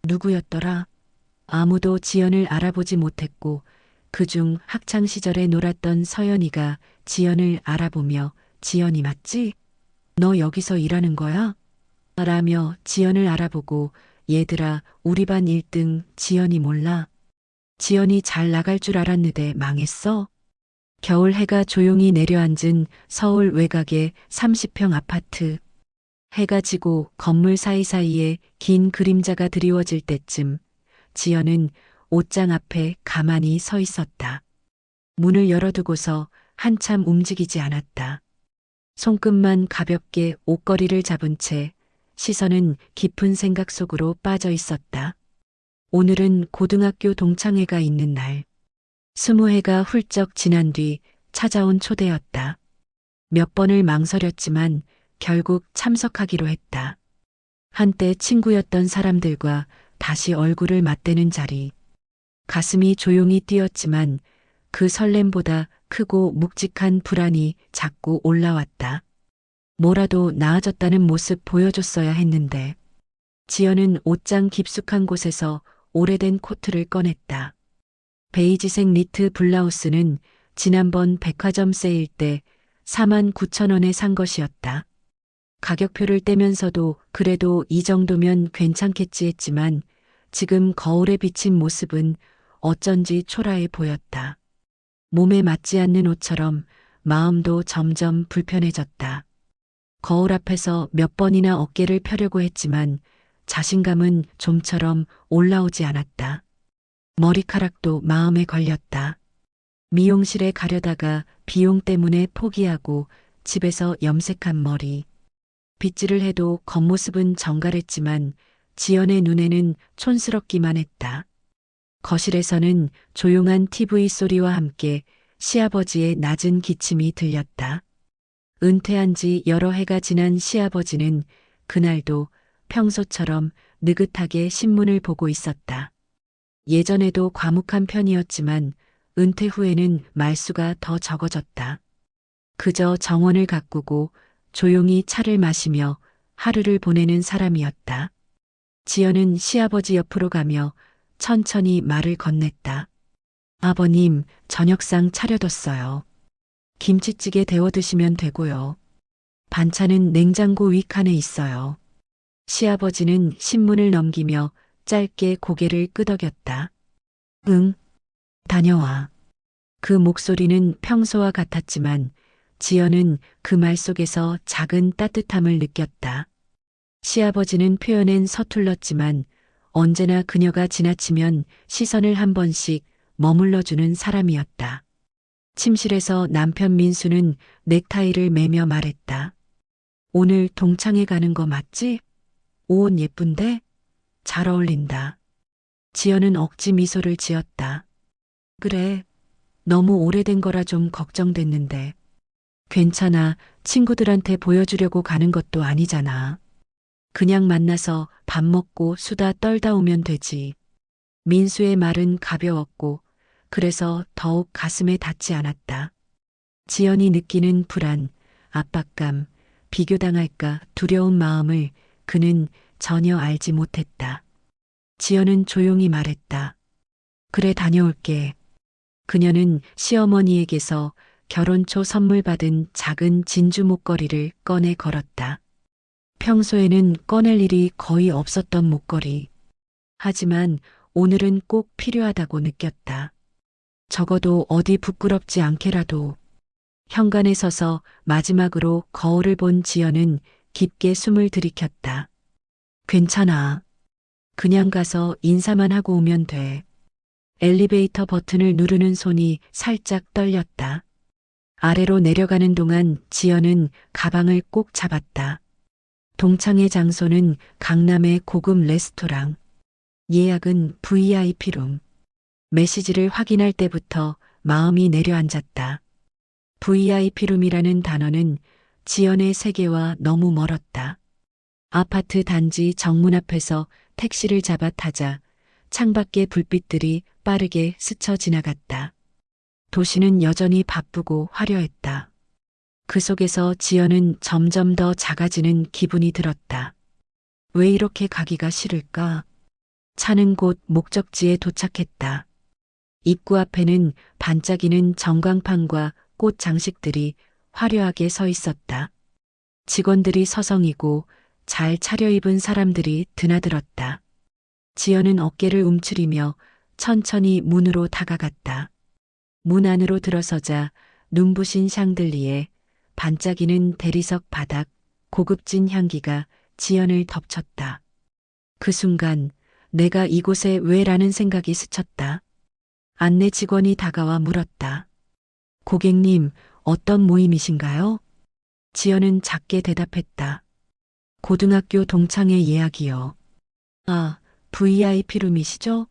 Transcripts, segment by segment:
누구였더라? 아무도 지연을 알아보지 못했고 그중 학창시절에 놀았던 서연이가 지연을 알아보며 지연이 맞지? 너 여기서 일하는 거야? 라며 지연을 알아보고 얘들아 우리 반 1등 지연이 몰라? 지연이 잘 나갈 줄 알았는데 망했어? 겨울 해가 조용히 내려앉은 서울 외곽의 30평 아파트. 해가 지고 건물 사이사이에 긴 그림자가 드리워질 때쯤 지연은 옷장 앞에 가만히 서 있었다. 문을 열어두고서 한참 움직이지 않았다. 손끝만 가볍게 옷걸이를 잡은 채 시선은 깊은 생각 속으로 빠져 있었다. 오늘은 고등학교 동창회가 있는 날. 20회가 훌쩍 지난 뒤 찾아온 초대였다. 몇 번을 망설였지만 결국 참석하기로 했다. 한때 친구였던 사람들과 다시 얼굴을 맞대는 자리. 가슴이 조용히 뛰었지만 그 설렘보다 크고 묵직한 불안이 자꾸 올라왔다. 뭐라도 나아졌다는 모습 보여줬어야 했는데. 지연은 옷장 깊숙한 곳에서 오래된 코트를 꺼냈다. 베이지색 니트 블라우스는 지난번 백화점 세일 때 49,000원에 산 것이었다. 가격표를 떼면서도 그래도 이 정도면 괜찮겠지 했지만 지금 거울에 비친 모습은 어쩐지 초라해 보였다. 몸에 맞지 않는 옷처럼 마음도 점점 불편해졌다. 거울 앞에서 몇 번이나 어깨를 펴려고 했지만 자신감은 좀처럼 올라오지 않았다. 머리카락도 마음에 걸렸다. 미용실에 가려다가 비용 때문에 포기하고 집에서 염색한 머리. 빗질을 해도 겉모습은 정갈했지만 지연의 눈에는 촌스럽기만 했다. 거실에서는 조용한 TV 소리와 함께 시아버지의 낮은 기침이 들렸다. 은퇴한 지 여러 해가 지난 시아버지는 그날도 평소처럼 느긋하게 신문을 보고 있었다. 예전에도 과묵한 편이었지만 은퇴 후에는 말수가 더 적어졌다. 그저 정원을 가꾸고 조용히 차를 마시며 하루를 보내는 사람이었다. 지연은 시아버지 옆으로 가며 천천히 말을 건넸다. 아버님, 저녁상 차려뒀어요. 김치찌개 데워 드시면 되고요. 반찬은 냉장고 윗칸에 있어요. 시아버지는 신문을 넘기며 짧게 고개를 끄덕였다. 응, 다녀와. 그 목소리는 평소와 같았지만 지연은 그 말 속에서 작은 따뜻함을 느꼈다. 시아버지는 표현엔 서툴렀지만 언제나 그녀가 지나치면 시선을 한 번씩 머물러주는 사람이었다. 침실에서 남편 민수는 넥타이를 매며 말했다. 오늘 동창회 가는 거 맞지? 옷 예쁜데? 잘 어울린다. 지연은 억지 미소를 지었다. 그래, 너무 오래된 거라 좀 걱정됐는데. 괜찮아, 친구들한테 보여주려고 가는 것도 아니잖아. 그냥 만나서 밥 먹고 수다 떨다 오면 되지. 민수의 말은 가벼웠고 그래서 더욱 가슴에 닿지 않았다. 지연이 느끼는 불안, 압박감, 비교당할까 두려운 마음을 그는 전혀 알지 못했다. 지연은 조용히 말했다. 그래 다녀올게. 그녀는 시어머니에게서 결혼 초 선물 받은 작은 진주 목걸이를 꺼내 걸었다. 평소에는 꺼낼 일이 거의 없었던 목걸이. 하지만 오늘은 꼭 필요하다고 느꼈다. 적어도 어디 부끄럽지 않게라도. 현관에 서서 마지막으로 거울을 본 지연은 깊게 숨을 들이켰다. 괜찮아. 그냥 가서 인사만 하고 오면 돼. 엘리베이터 버튼을 누르는 손이 살짝 떨렸다. 아래로 내려가는 동안 지연은 가방을 꼭 잡았다. 동창회 장소는 강남의 고급 레스토랑. 예약은 VIP룸. 메시지를 확인할 때부터 마음이 내려앉았다. VIP룸이라는 단어는 지연의 세계와 너무 멀었다. 아파트 단지 정문 앞에서 택시를 잡아 타자 창밖의 불빛들이 빠르게 스쳐 지나갔다. 도시는 여전히 바쁘고 화려했다. 그 속에서 지연은 점점 더 작아지는 기분이 들었다. 왜 이렇게 가기가 싫을까? 차는 곧 목적지에 도착했다. 입구 앞에는 반짝이는 전광판과 꽃 장식들이 화려하게 서 있었다. 직원들이 서성이고 잘 차려입은 사람들이 드나들었다. 지연은 어깨를 움츠리며 천천히 문으로 다가갔다. 문 안으로 들어서자 눈부신 샹들리에 반짝이는 대리석 바닥, 고급진 향기가 지연을 덮쳤다. 그 순간 내가 이곳에 왜라는 생각이 스쳤다. 안내 직원이 다가와 물었다. 고객님, 어떤 모임이신가요? 지연은 작게 대답했다. 고등학교 동창회 예약이요. 아, VIP룸이시죠?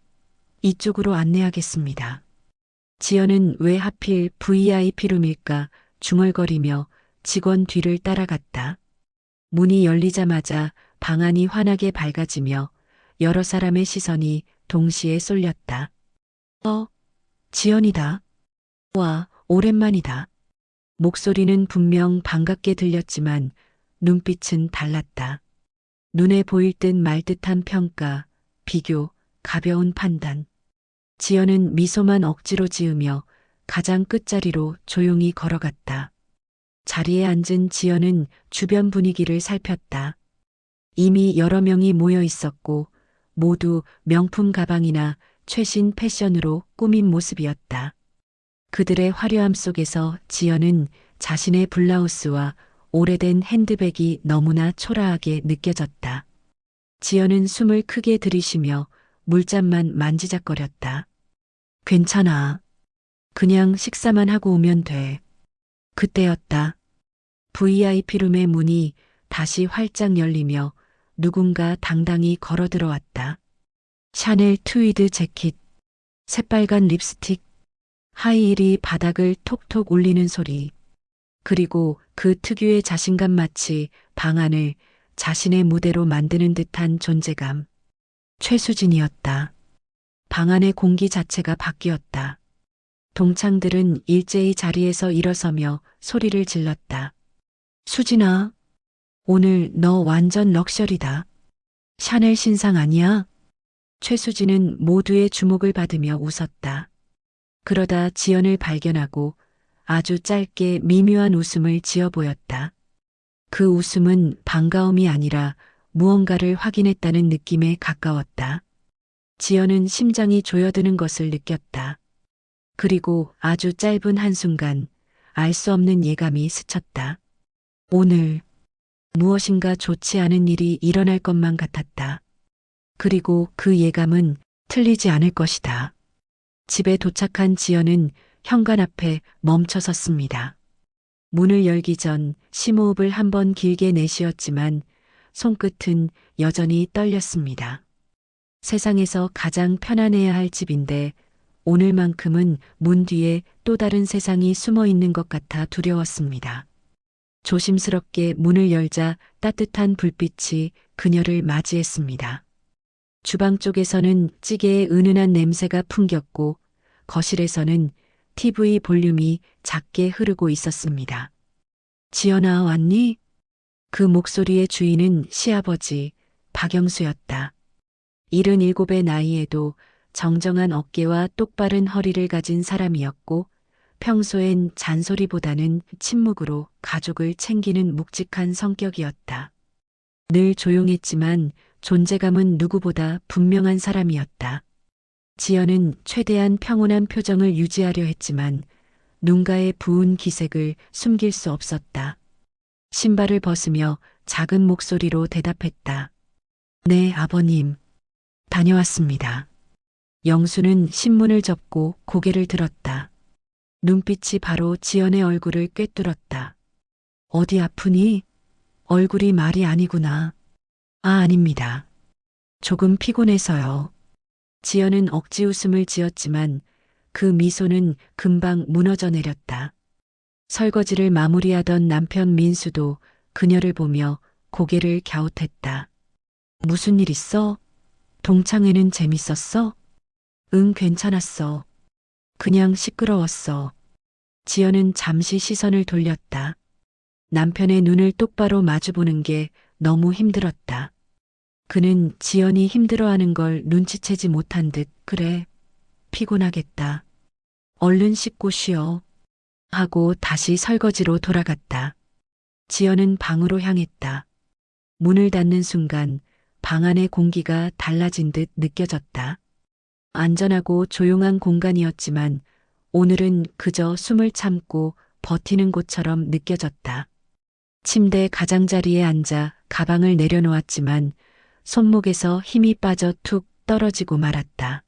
이쪽으로 안내하겠습니다. 지연은 왜 하필 VIP룸일까 중얼거리며 직원 뒤를 따라갔다. 문이 열리자마자 방 안이 환하게 밝아지며 여러 사람의 시선이 동시에 쏠렸다. 지연이다. 와, 오랜만이다. 목소리는 분명 반갑게 들렸지만 눈빛은 달랐다. 눈에 보일 듯 말 듯한 평가, 비교, 가벼운 판단. 지연은 미소만 억지로 지으며 가장 끝자리로 조용히 걸어갔다. 자리에 앉은 지연은 주변 분위기를 살폈다. 이미 여러 명이 모여 있었고 모두 명품 가방이나 최신 패션으로 꾸민 모습이었다. 그들의 화려함 속에서 지연은 자신의 블라우스와 오래된 핸드백이 너무나 초라하게 느껴졌다. 지연은 숨을 크게 들이쉬며 물잔만 만지작거렸다. 괜찮아. 그냥 식사만 하고 오면 돼. 그때였다. VIP룸의 문이 다시 활짝 열리며 누군가 당당히 걸어 들어왔다. 샤넬 트위드 재킷, 새빨간 립스틱, 하이힐이 바닥을 톡톡 울리는 소리. 그리고 그 특유의 자신감 마치 방 안을 자신의 무대로 만드는 듯한 존재감. 최수진이었다. 방 안의 공기 자체가 바뀌었다. 동창들은 일제히 자리에서 일어서며 소리를 질렀다. 수진아, 오늘 너 완전 럭셔리다. 샤넬 신상 아니야? 최수진은 모두의 주목을 받으며 웃었다. 그러다 지연을 발견하고 아주 짧게 미묘한 웃음을 지어 보였다. 그 웃음은 반가움이 아니라 무언가를 확인했다는 느낌에 가까웠다. 지연은 심장이 조여드는 것을 느꼈다. 그리고 아주 짧은 한순간 알 수 없는 예감이 스쳤다. 오늘 무엇인가 좋지 않은 일이 일어날 것만 같았다. 그리고 그 예감은 틀리지 않을 것이다. 집에 도착한 지연은 현관 앞에 멈춰 섰습니다. 문을 열기 전 심호흡을 한번 길게 내쉬었지만 손끝은 여전히 떨렸습니다. 세상에서 가장 편안해야 할 집인데 오늘만큼은 문 뒤에 또 다른 세상이 숨어 있는 것 같아 두려웠습니다. 조심스럽게 문을 열자 따뜻한 불빛이 그녀를 맞이했습니다. 주방 쪽에서는 찌개의 은은한 냄새가 풍겼고 거실에서는 TV 볼륨이 작게 흐르고 있었습니다. 지연아, 왔니? 그 목소리의 주인은 시아버지 박영수였다. 77의 나이에도 정정한 어깨와 똑바른 허리를 가진 사람이었고 평소엔 잔소리보다는 침묵으로 가족을 챙기는 묵직한 성격이었다. 늘 조용했지만 존재감은 누구보다 분명한 사람이었다. 지연은 최대한 평온한 표정을 유지하려 했지만 눈가의 부은 기색을 숨길 수 없었다. 신발을 벗으며 작은 목소리로 대답했다. 네, 아버님. 다녀왔습니다. 영수는 신문을 접고 고개를 들었다. 눈빛이 바로 지연의 얼굴을 꿰뚫었다. 어디 아프니? 얼굴이 말이 아니구나. 아, 아닙니다. 조금 피곤해서요. 지연은 억지 웃음을 지었지만 그 미소는 금방 무너져 내렸다. 설거지를 마무리하던 남편 민수도 그녀를 보며 고개를 갸웃했다. 무슨 일 있어? 동창회는 재밌었어? 응, 괜찮았어. 그냥 시끄러웠어. 지연은 잠시 시선을 돌렸다. 남편의 눈을 똑바로 마주보는 게 너무 힘들었다. 그는 지연이 힘들어하는 걸 눈치채지 못한 듯 그래, 피곤하겠다. 얼른 씻고 쉬어. 하고 다시 설거지로 돌아갔다. 지연은 방으로 향했다. 문을 닫는 순간 방 안의 공기가 달라진 듯 느껴졌다. 안전하고 조용한 공간이었지만 오늘은 그저 숨을 참고 버티는 곳처럼 느껴졌다. 침대 가장자리에 앉아 가방을 내려놓았지만 손목에서 힘이 빠져 툭 떨어지고 말았다.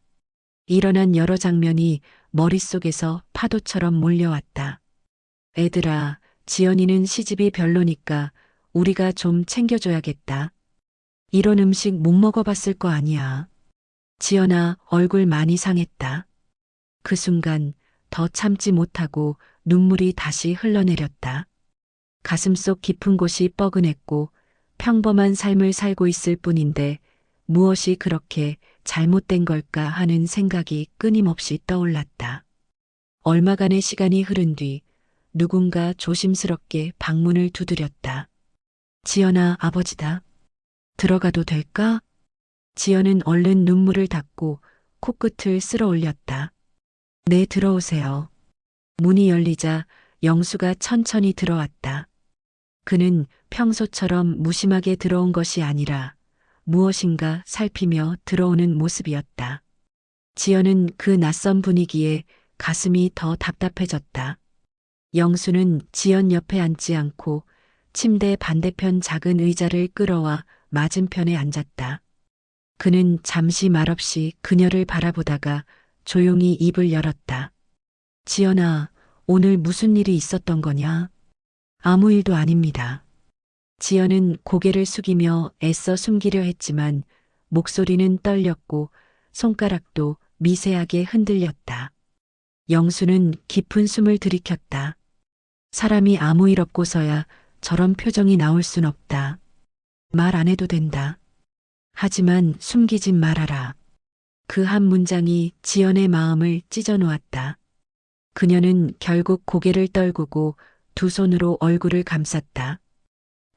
일어난 여러 장면이 머릿속에서 파도처럼 몰려왔다. 애들아, 지연이는 시집이 별로니까 우리가 좀 챙겨줘야겠다. 이런 음식 못 먹어봤을 거 아니야. 지연아, 얼굴 많이 상했다. 그 순간 더 참지 못하고 눈물이 다시 흘러내렸다. 가슴속 깊은 곳이 뻐근했고 평범한 삶을 살고 있을 뿐인데 무엇이 그렇게 잘못된 걸까 하는 생각이 끊임없이 떠올랐다. 얼마간의 시간이 흐른 뒤 누군가 조심스럽게 방문을 두드렸다. 지연아, 아버지다. 들어가도 될까? 지연은 얼른 눈물을 닦고 코끝을 쓸어 올렸다. 네, 들어오세요. 문이 열리자 영수가 천천히 들어왔다. 그는 평소처럼 무심하게 들어온 것이 아니라 무엇인가 살피며 들어오는 모습이었다. 지연은 그 낯선 분위기에 가슴이 더 답답해졌다. 영수는 지연 옆에 앉지 않고 침대 반대편 작은 의자를 끌어와 맞은편에 앉았다. 그는 잠시 말없이 그녀를 바라보다가 조용히 입을 열었다. 지연아, 오늘 무슨 일이 있었던 거냐? 아무 일도 아닙니다. 지연은 고개를 숙이며 애써 숨기려 했지만 목소리는 떨렸고 손가락도 미세하게 흔들렸다. 영수는 깊은 숨을 들이켰다. 사람이 아무 일 없고서야 저런 표정이 나올 순 없다. 말 안 해도 된다. 하지만 숨기진 말아라. 그 한 문장이 지연의 마음을 찢어 놓았다. 그녀는 결국 고개를 떨구고 두 손으로 얼굴을 감쌌다.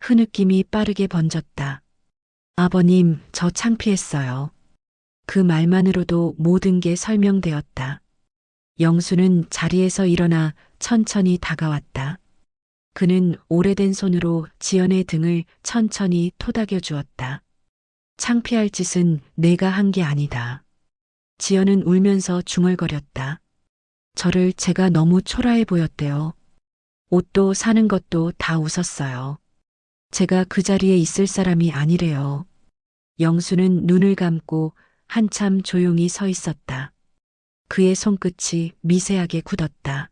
흐느낌이 빠르게 번졌다. 아버님, 저 창피했어요. 그 말만으로도 모든 게 설명되었다. 영수는 자리에서 일어나 천천히 다가왔다. 그는 오래된 손으로 지연의 등을 천천히 토닥여 주었다. 창피할 짓은 내가 한 게 아니다. 지연은 울면서 중얼거렸다. 저를 제가 너무 초라해 보였대요. 옷도 사는 것도 다 웃었어요. 제가 그 자리에 있을 사람이 아니래요. 영수는 눈을 감고 한참 조용히 서 있었다. 그의 손끝이 미세하게 굳었다.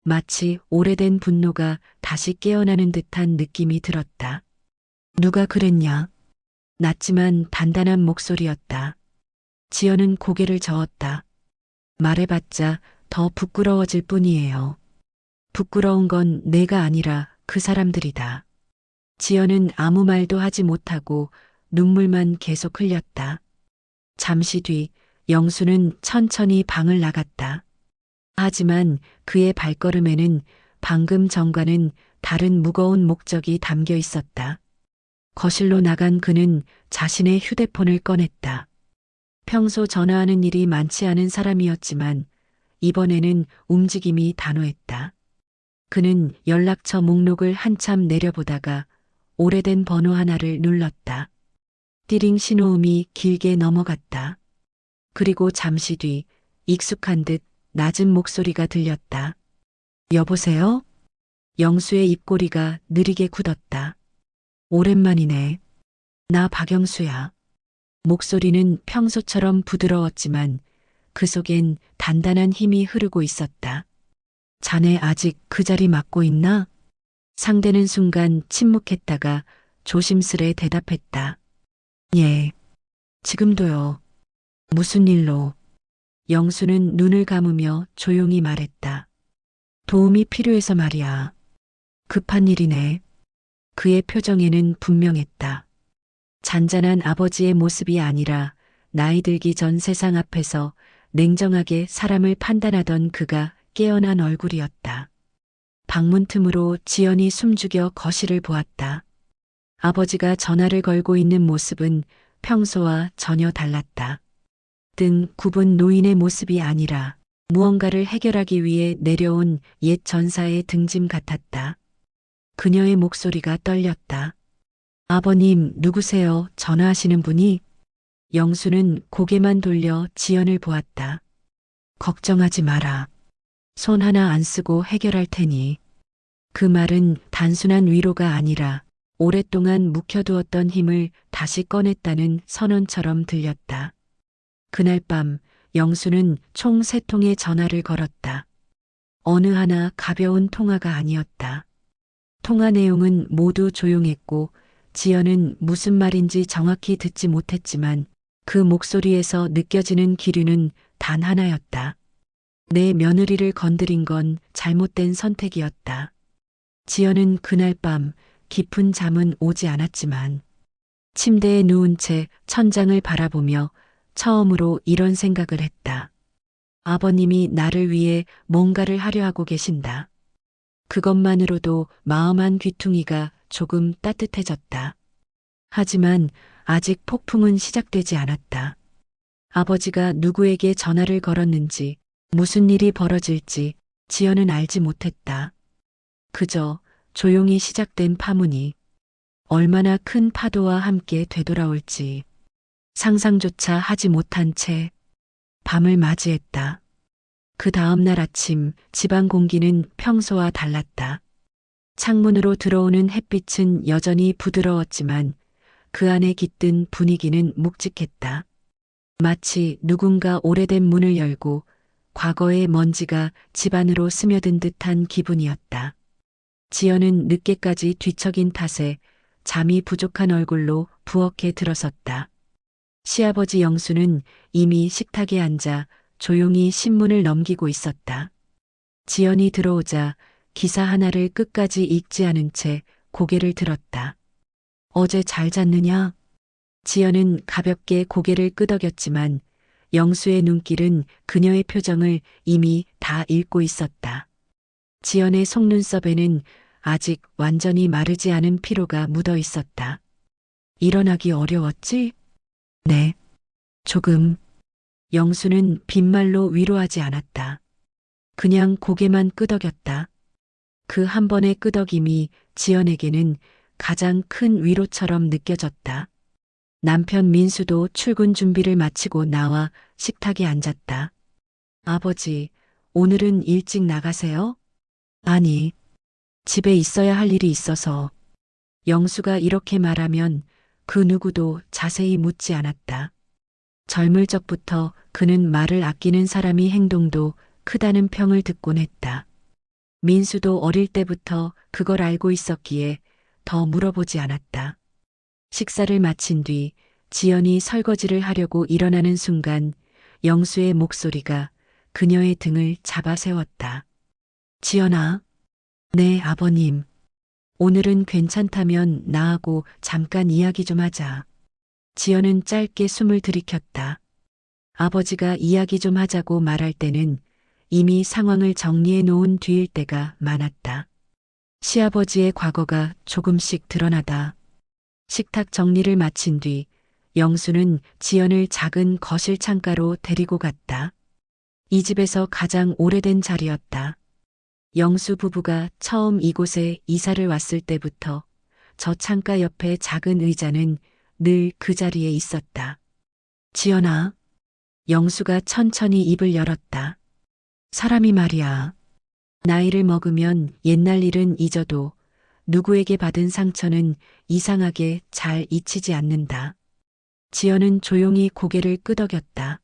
마치 오래된 분노가 다시 깨어나는 듯한 느낌이 들었다. 누가 그랬냐? 낮지만 단단한 목소리였다. 지연은 고개를 저었다. 말해봤자 더 부끄러워질 뿐이에요. 부끄러운 건 내가 아니라 그 사람들이다. 지연은 아무 말도 하지 못하고 눈물만 계속 흘렸다. 잠시 뒤 영수는 천천히 방을 나갔다. 하지만 그의 발걸음에는 방금 전과는 다른 무거운 목적이 담겨 있었다. 거실로 나간 그는 자신의 휴대폰을 꺼냈다. 평소 전화하는 일이 많지 않은 사람이었지만 이번에는 움직임이 단호했다. 그는 연락처 목록을 한참 내려보다가 오래된 번호 하나를 눌렀다. 띠링 신호음이 길게 넘어갔다. 그리고 잠시 뒤 익숙한 듯 낮은 목소리가 들렸다. 여보세요? 영수의 입꼬리가 느리게 굳었다. 오랜만이네. 나 박영수야. 목소리는 평소처럼 부드러웠지만 그 속엔 단단한 힘이 흐르고 있었다. 자네 아직 그 자리 맡고 있나? 상대는 순간 침묵했다가 조심스레 대답했다. 예. 지금도요. 무슨 일로? 영수는 눈을 감으며 조용히 말했다. 도움이 필요해서 말이야. 급한 일이네. 그의 표정에는 분명했다. 잔잔한 아버지의 모습이 아니라 나이 들기 전 세상 앞에서 냉정하게 사람을 판단하던 그가 깨어난 얼굴이었다. 방문 틈으로 지연이 숨죽여 거실을 보았다. 아버지가 전화를 걸고 있는 모습은 평소와 전혀 달랐다. 등 굽은 노인의 모습이 아니라 무언가를 해결하기 위해 내려온 옛 전사의 등짐 같았다. 그녀의 목소리가 떨렸다. 아버님, 누구세요? 전화하시는 분이? 영수는 고개만 돌려 지연을 보았다. 걱정하지 마라. 손 하나 안 쓰고 해결할 테니. 그 말은 단순한 위로가 아니라 오랫동안 묵혀두었던 힘을 다시 꺼냈다는 선언처럼 들렸다. 그날 밤 영수는 총 3통의 전화를 걸었다. 어느 하나 가벼운 통화가 아니었다. 통화 내용은 모두 조용했고 지연은 무슨 말인지 정확히 듣지 못했지만 그 목소리에서 느껴지는 기류는 단 하나였다. 내 며느리를 건드린 건 잘못된 선택이었다. 지연은 그날 밤 깊은 잠은 오지 않았지만 침대에 누운 채 천장을 바라보며 처음으로 이런 생각을 했다. 아버님이 나를 위해 뭔가를 하려 하고 계신다. 그것만으로도 마음 한 귀퉁이가 조금 따뜻해졌다. 하지만 아직 폭풍은 시작되지 않았다. 아버지가 누구에게 전화를 걸었는지, 무슨 일이 벌어질지 지연은 알지 못했다. 그저 조용히 시작된 파문이 얼마나 큰 파도와 함께 되돌아올지 상상조차 하지 못한 채 밤을 맞이했다. 그 다음 날 아침 집안 공기는 평소와 달랐다. 창문으로 들어오는 햇빛은 여전히 부드러웠지만 그 안에 깃든 분위기는 묵직했다. 마치 누군가 오래된 문을 열고 과거의 먼지가 집 안으로 스며든 듯한 기분이었다. 지연은 늦게까지 뒤척인 탓에 잠이 부족한 얼굴로 부엌에 들어섰다. 시아버지 영수는 이미 식탁에 앉아 조용히 신문을 넘기고 있었다. 지연이 들어오자 기사 하나를 끝까지 읽지 않은 채 고개를 들었다. 어제 잘 잤느냐? 지연은 가볍게 고개를 끄덕였지만 영수의 눈길은 그녀의 표정을 이미 다 읽고 있었다. 지연의 속눈썹에는 아직 완전히 마르지 않은 피로가 묻어 있었다. 일어나기 어려웠지? 네. 조금. 영수는 빈말로 위로하지 않았다. 그냥 고개만 끄덕였다. 그 한 번의 끄덕임이 지연에게는 가장 큰 위로처럼 느껴졌다. 남편 민수도 출근 준비를 마치고 나와 식탁에 앉았다. 아버지, 오늘은 일찍 나가세요? 아니, 집에 있어야 할 일이 있어서. 영수가 이렇게 말하면 그 누구도 자세히 묻지 않았다. 젊을 적부터 그는 말을 아끼는 사람이 행동도 크다는 평을 듣곤 했다. 민수도 어릴 때부터 그걸 알고 있었기에 더 물어보지 않았다. 식사를 마친 뒤 지연이 설거지를 하려고 일어나는 순간 영수의 목소리가 그녀의 등을 잡아 세웠다. 지연아. 네, 아버님. 오늘은 괜찮다면 나하고 잠깐 이야기 좀 하자. 지연은 짧게 숨을 들이켰다. 아버지가 이야기 좀 하자고 말할 때는 이미 상황을 정리해 놓은 뒤일 때가 많았다. 시아버지의 과거가 조금씩 드러나다. 식탁 정리를 마친 뒤 영수는 지연을 작은 거실 창가로 데리고 갔다. 이 집에서 가장 오래된 자리였다. 영수 부부가 처음 이곳에 이사를 왔을 때부터 저 창가 옆에 작은 의자는 늘 그 자리에 있었다. 지연아. 영수가 천천히 입을 열었다. 사람이 말이야. 나이를 먹으면 옛날 일은 잊어도 누구에게 받은 상처는 이상하게 잘 잊히지 않는다. 지연은 조용히 고개를 끄덕였다.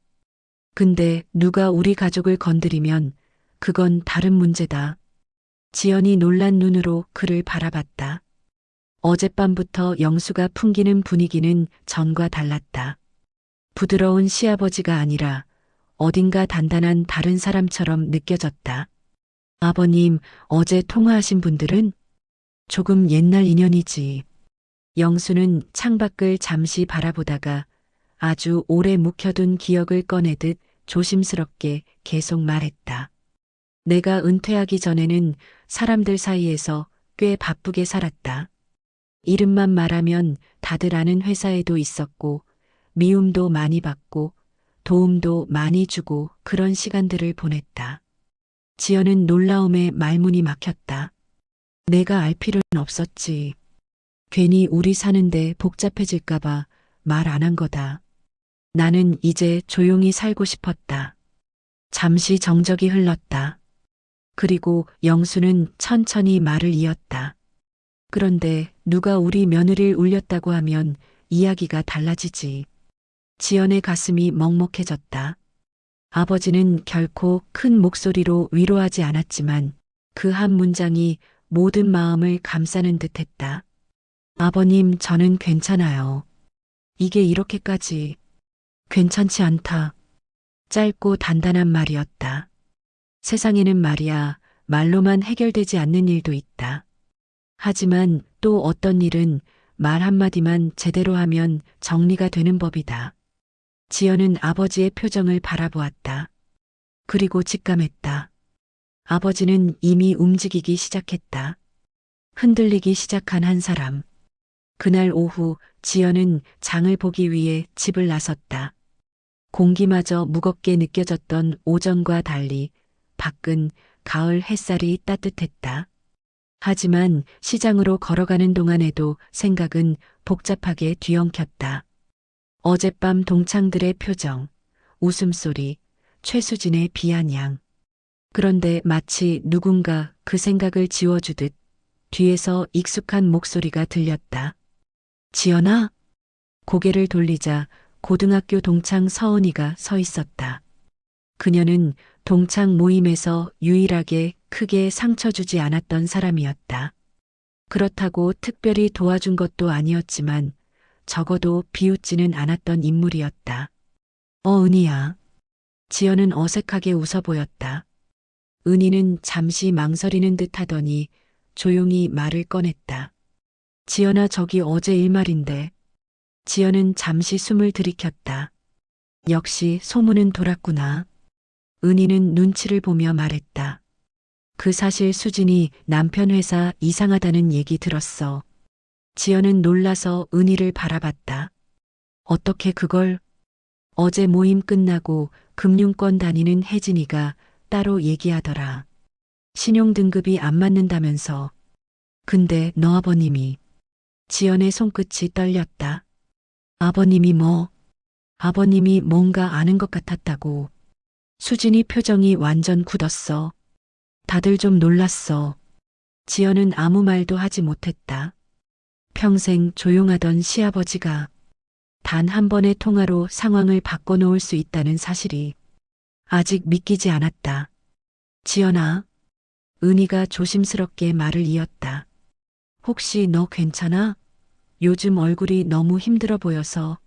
근데 누가 우리 가족을 건드리면 그건 다른 문제다. 지연이 놀란 눈으로 그를 바라봤다. 어젯밤부터 영수가 풍기는 분위기는 전과 달랐다. 부드러운 시아버지가 아니라 어딘가 단단한 다른 사람처럼 느껴졌다. 아버님, 어제 통화하신 분들은? 조금 옛날 인연이지. 영수는 창밖을 잠시 바라보다가 아주 오래 묵혀둔 기억을 꺼내듯 조심스럽게 계속 말했다. 내가 은퇴하기 전에는 사람들 사이에서 꽤 바쁘게 살았다. 이름만 말하면 다들 아는 회사에도 있었고 미움도 많이 받고 도움도 많이 주고 그런 시간들을 보냈다. 지연은 놀라움에 말문이 막혔다. 내가 알 필요는 없었지. 괜히 우리 사는데 복잡해질까봐 말 안 한 거다. 나는 이제 조용히 살고 싶었다. 잠시 정적이 흘렀다. 그리고 영수는 천천히 말을 이었다. 그런데 누가 우리 며느리를 울렸다고 하면 이야기가 달라지지. 지연의 가슴이 먹먹해졌다. 아버지는 결코 큰 목소리로 위로하지 않았지만 그 한 문장이 모든 마음을 감싸는 듯 했다. 아버님, 저는 괜찮아요. 이게 이렇게까지 괜찮지 않다. 짧고 단단한 말이었다. 세상에는 말이야, 말로만 해결되지 않는 일도 있다. 하지만 또 어떤 일은 말 한마디만 제대로 하면 정리가 되는 법이다. 지연은 아버지의 표정을 바라보았다. 그리고 직감했다. 아버지는 이미 움직이기 시작했다. 흔들리기 시작한 한 사람. 그날 오후 지연은 장을 보기 위해 집을 나섰다. 공기마저 무겁게 느껴졌던 오전과 달리 밖은 가을 햇살이 따뜻했다. 하지만 시장으로 걸어가는 동안에도 생각은 복잡하게 뒤엉켰다. 어젯밤 동창들의 표정, 웃음소리, 최수진의 비아냥. 그런데 마치 누군가 그 생각을 지워주듯 뒤에서 익숙한 목소리가 들렸다. 지연아? 고개를 돌리자 고등학교 동창 서은이가 서 있었다. 그녀는 동창 모임에서 유일하게 크게 상처 주지 않았던 사람이었다. 그렇다고 특별히 도와준 것도 아니었지만 적어도 비웃지는 않았던 인물이었다. 은희야. 지연은 어색하게 웃어 보였다. 은희는 잠시 망설이는 듯 하더니 조용히 말을 꺼냈다. 지연아, 저기 어제 일말인데. 지연은 잠시 숨을 들이켰다. 역시 소문은 돌았구나. 은희는 눈치를 보며 말했다. 그 사실 수진이 남편 회사 이상하다는 얘기 들었어. 지연은 놀라서 은희를 바라봤다. 어떻게 그걸? 어제 모임 끝나고 금융권 다니는 혜진이가 따로 얘기하더라. 신용등급이 안 맞는다면서. 근데 너 아버님이. 지연의 손끝이 떨렸다. 아버님이 뭐? 아버님이 뭔가 아는 것 같았다고. 수진이 표정이 완전 굳었어. 다들 좀 놀랐어. 지연은 아무 말도 하지 못했다. 평생 조용하던 시아버지가 단 한 번의 통화로 상황을 바꿔놓을 수 있다는 사실이 아직 믿기지 않았다. 지연아. 은희가 조심스럽게 말을 이었다. 혹시 너 괜찮아? 요즘 얼굴이 너무 힘들어 보여서.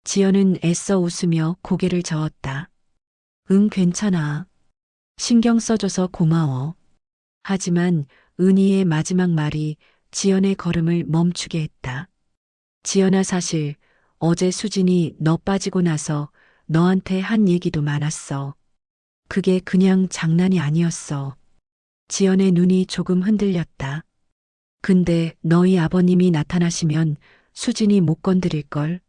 지연은 애써 웃으며 고개를 저었다. 응, 괜찮아. 신경 써줘서 고마워. 하지만 은희의 마지막 말이 지연의 걸음을 멈추게 했다. 지연아, 사실 어제 수진이 너 빠지고 나서 너한테 한 얘기도 많았어. 그게 그냥 장난이 아니었어. 지연의 눈이 조금 흔들렸다. 근데 너희 아버님이 나타나시면 수진이 못 건드릴걸.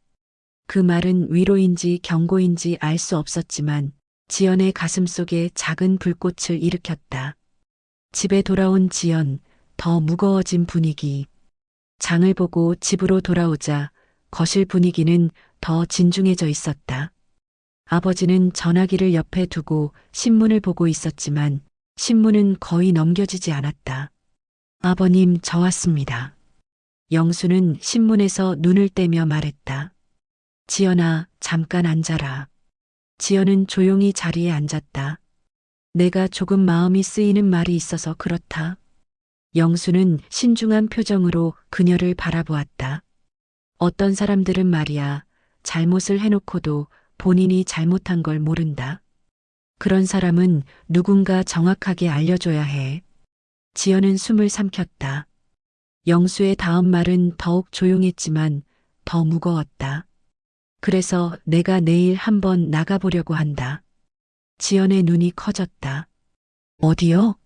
그 말은 위로인지 경고인지 알 수 없었지만 지연의 가슴 속에 작은 불꽃을 일으켰다. 집에 돌아온 지연, 더 무거워진 분위기. 장을 보고 집으로 돌아오자 거실 분위기는 더 진중해져 있었다. 아버지는 전화기를 옆에 두고 신문을 보고 있었지만 신문은 거의 넘겨지지 않았다. 아버님, 저 왔습니다. 영수는 신문에서 눈을 떼며 말했다. 지연아, 잠깐 앉아라. 지연은 조용히 자리에 앉았다. 내가 조금 마음이 쓰이는 말이 있어서 그렇다. 영수는 신중한 표정으로 그녀를 바라보았다. 어떤 사람들은 말이야, 잘못을 해놓고도 본인이 잘못한 걸 모른다. 그런 사람은 누군가 정확하게 알려줘야 해. 지연은 숨을 삼켰다. 영수의 다음 말은 더욱 조용했지만 더 무거웠다. 그래서 내가 내일 한번 나가보려고 한다. 지연의 눈이 커졌다. 어디요?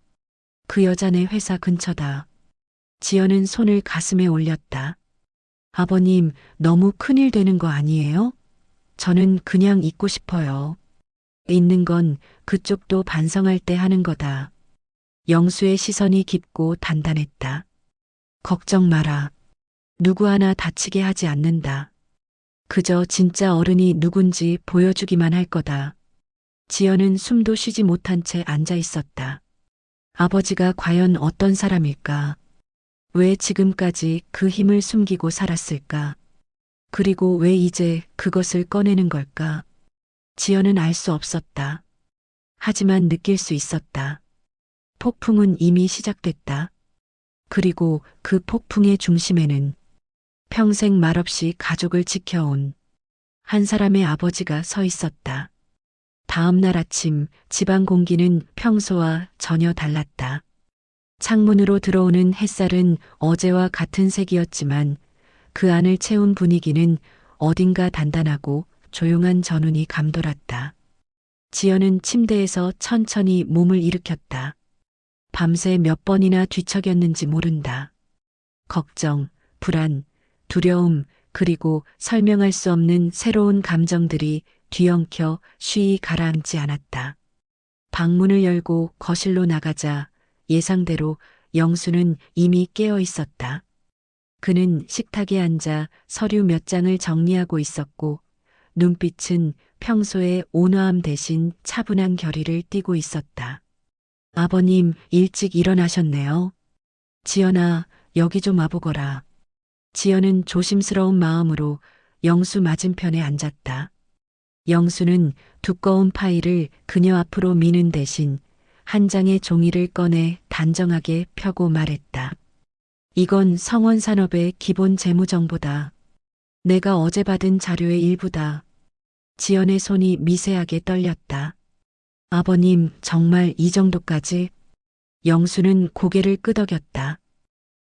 그 여자네 회사 근처다. 지연은 손을 가슴에 올렸다. 아버님, 너무 큰일 되는 거 아니에요? 저는 그냥 있고 싶어요. 있는 건 그쪽도 반성할 때 하는 거다. 영수의 시선이 깊고 단단했다. 걱정 마라. 누구 하나 다치게 하지 않는다. 그저 진짜 어른이 누군지 보여주기만 할 거다. 지연은 숨도 쉬지 못한 채 앉아 있었다. 아버지가 과연 어떤 사람일까? 왜 지금까지 그 힘을 숨기고 살았을까? 그리고 왜 이제 그것을 꺼내는 걸까? 지연은 알 수 없었다. 하지만 느낄 수 있었다. 폭풍은 이미 시작됐다. 그리고 그 폭풍의 중심에는 평생 말없이 가족을 지켜온 한 사람의 아버지가 서 있었다. 다음 날 아침 집안 공기는 평소와 전혀 달랐다. 창문으로 들어오는 햇살은 어제와 같은 색이었지만 그 안을 채운 분위기는 어딘가 단단하고 조용한 전운이 감돌았다. 지연은 침대에서 천천히 몸을 일으켰다. 밤새 몇 번이나 뒤척였는지 모른다. 걱정, 불안, 두려움, 그리고 설명할 수 없는 새로운 감정들이 뒤엉켜 쉬이 가라앉지 않았다. 방문을 열고 거실로 나가자 예상대로 영수는 이미 깨어 있었다. 그는 식탁에 앉아 서류 몇 장을 정리하고 있었고 눈빛은 평소의 온화함 대신 차분한 결의를 띠고 있었다. 아버님, 일찍 일어나셨네요. 지연아, 여기 좀 와보거라. 지연은 조심스러운 마음으로 영수 맞은편에 앉았다. 영수는 두꺼운 파일을 그녀 앞으로 미는 대신 한 장의 종이를 꺼내 단정하게 펴고 말했다. 이건 성원산업의 기본 재무정보다. 내가 어제 받은 자료의 일부다. 지연의 손이 미세하게 떨렸다. 아버님, 정말 이 정도까지? 영수는 고개를 끄덕였다.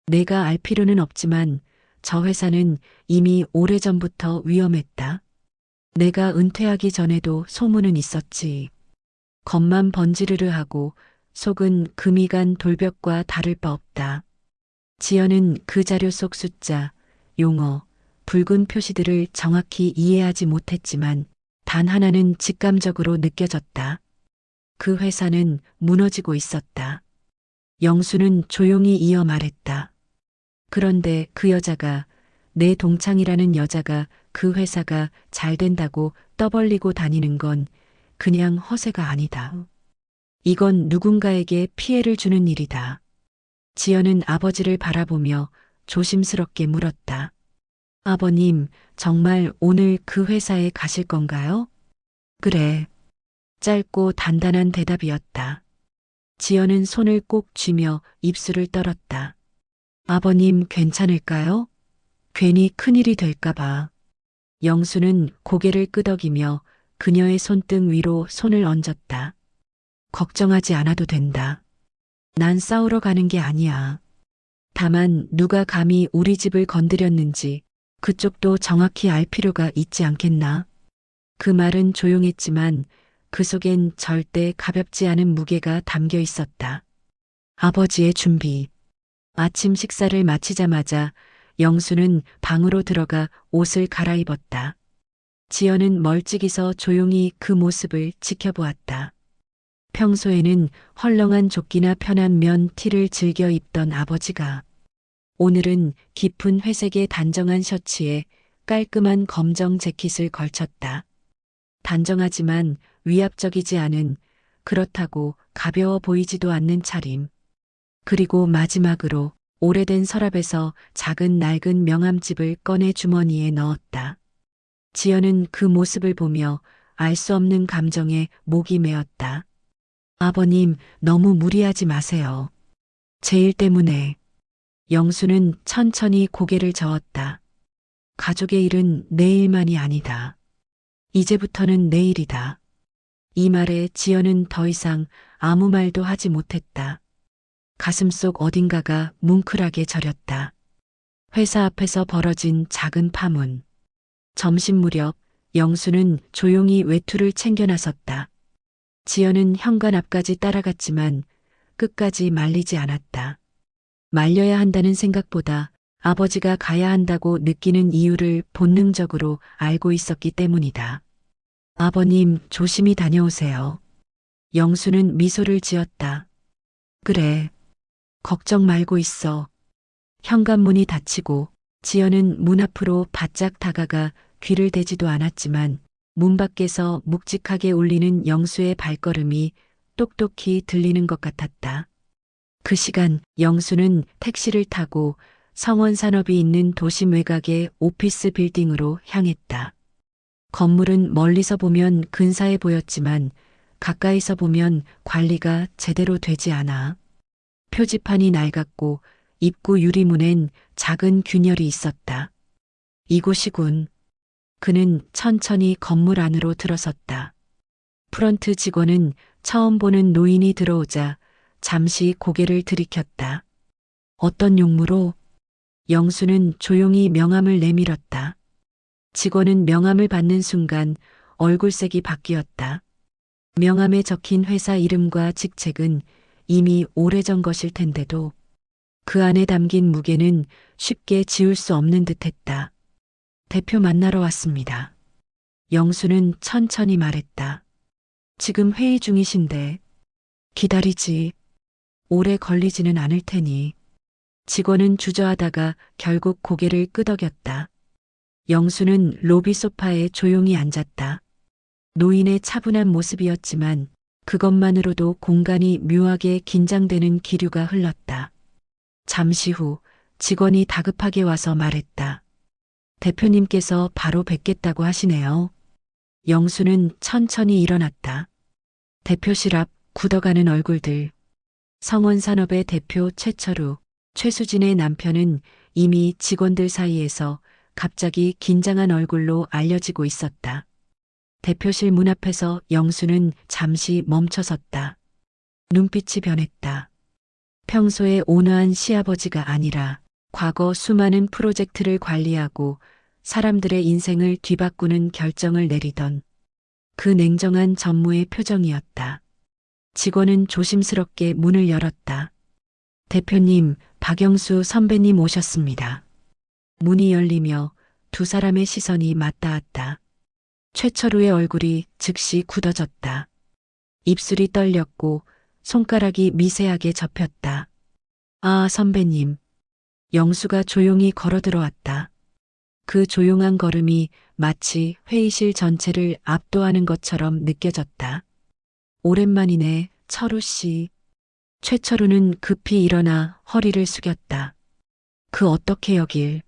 내가 알 필요는 없지만 저 회사는 이미 오래전부터 위험했다. 내가 은퇴하기 전에도 소문은 있었지. 겉만 번지르르 하고 속은 금이 간 돌벽과 다를 바 없다. 지연은 그 자료 속 숫자, 용어, 붉은 표시들을 정확히 이해하지 못했지만 단 하나는 직감적으로 느껴졌다. 그 회사는 무너지고 있었다. 영수는 조용히 이어 말했다. 그런데 그 여자가, 내 동창이라는 여자가 그 회사가 잘 된다고 떠벌리고 다니는 건 그냥 허세가 아니다. 이건 누군가에게 피해를 주는 일이다. 지연은 아버지를 바라보며 조심스럽게 물었다. 아버님, 정말 오늘 그 회사에 가실 건가요? 그래. 짧고 단단한 대답이었다. 지연은 손을 꼭 쥐며 입술을 떨었다. 아버님 괜찮을까요? 괜히 큰일이 될까봐. 영수는 고개를 끄덕이며 그녀의 손등 위로 손을 얹었다. 걱정하지 않아도 된다. 난 싸우러 가는 게 아니야. 다만 누가 감히 우리 집을 건드렸는지 그쪽도 정확히 알 필요가 있지 않겠나? 그 말은 조용했지만 그 속엔 절대 가볍지 않은 무게가 담겨 있었다. 아버지의 준비. 아침 식사를 마치자마자 영수는 방으로 들어가 옷을 갈아입었다. 지연은 멀찍이서 조용히 그 모습을 지켜보았다. 평소에는 헐렁한 조끼나 편한 면 티를 즐겨 입던 아버지가 오늘은 깊은 회색의 단정한 셔츠에 깔끔한 검정 재킷을 걸쳤다. 단정하지만 위압적이지 않은, 그렇다고 가벼워 보이지도 않는 차림. 그리고 마지막으로 오래된 서랍에서 작은 낡은 명함집을 꺼내 주머니에 넣었다. 지연은 그 모습을 보며 알 수 없는 감정에 목이 메었다. 아버님, 너무 무리하지 마세요. 제 일 때문에. 영수는 천천히 고개를 저었다. 가족의 일은 내 일만이 아니다. 이제부터는 내 일이다. 이 말에 지연은 더 이상 아무 말도 하지 못했다. 가슴속 어딘가가 뭉클하게 저렸다. 회사 앞에서 벌어진 작은 파문. 점심 무렵 영수는 조용히 외투를 챙겨 나섰다. 지연은 현관 앞까지 따라갔지만 끝까지 말리지 않았다. 말려야 한다는 생각보다 아버지가 가야 한다고 느끼는 이유를 본능적으로 알고 있었기 때문이다. 아버님, 조심히 다녀오세요. 영수는 미소를 지었다. 그래. 걱정 말고 있어. 현관문이 닫히고 지연은 문 앞으로 바짝 다가가 귀를 대지도 않았지만 문 밖에서 묵직하게 울리는 영수의 발걸음이 똑똑히 들리는 것 같았다. 그 시간 영수는 택시를 타고 성원산업이 있는 도심 외곽의 오피스 빌딩으로 향했다. 건물은 멀리서 보면 근사해 보였지만 가까이서 보면 관리가 제대로 되지 않아. 표지판이 낡았고 입구 유리문엔 작은 균열이 있었다. 이곳이군. 그는 천천히 건물 안으로 들어섰다. 프런트 직원은 처음 보는 노인이 들어오자 잠시 고개를 들이켰다. 어떤 용무로? 영수는 조용히 명함을 내밀었다. 직원은 명함을 받는 순간 얼굴색이 바뀌었다. 명함에 적힌 회사 이름과 직책은 이미 오래전 것일 텐데도 그 안에 담긴 무게는 쉽게 지울 수 없는 듯했다. 대표 만나러 왔습니다. 영수는 천천히 말했다. 지금 회의 중이신데 기다리지. 오래 걸리지는 않을 테니. 직원은 주저하다가 결국 고개를 끄덕였다. 영수는 로비 소파에 조용히 앉았다. 노인의 차분한 모습이었지만 그것만으로도 공간이 묘하게 긴장되는 기류가 흘렀다. 잠시 후 직원이 다급하게 와서 말했다. 대표님께서 바로 뵙겠다고 하시네요. 영수는 천천히 일어났다. 대표실 앞 굳어가는 얼굴들. 성원산업의 대표 최철우, 최수진의 남편은 이미 직원들 사이에서 갑자기 긴장한 얼굴로 알려지고 있었다. 대표실 문 앞에서 영수는 잠시 멈춰섰다. 눈빛이 변했다. 평소에 온화한 시아버지가 아니라 과거 수많은 프로젝트를 관리하고 사람들의 인생을 뒤바꾸는 결정을 내리던 그 냉정한 전무의 표정이었다. 직원은 조심스럽게 문을 열었다. 대표님, 박영수 선배님 오셨습니다. 문이 열리며 두 사람의 시선이 맞닿았다. 최철우의 얼굴이 즉시 굳어졌다. 입술이 떨렸고 손가락이 미세하게 접혔다. 아, 선배님. 영수가 조용히 걸어 들어왔다. 그 조용한 걸음이 마치 회의실 전체를 압도하는 것처럼 느껴졌다. 오랜만이네, 철우 씨. 최철우는 급히 일어나 허리를 숙였다. 그 어떻게 여길?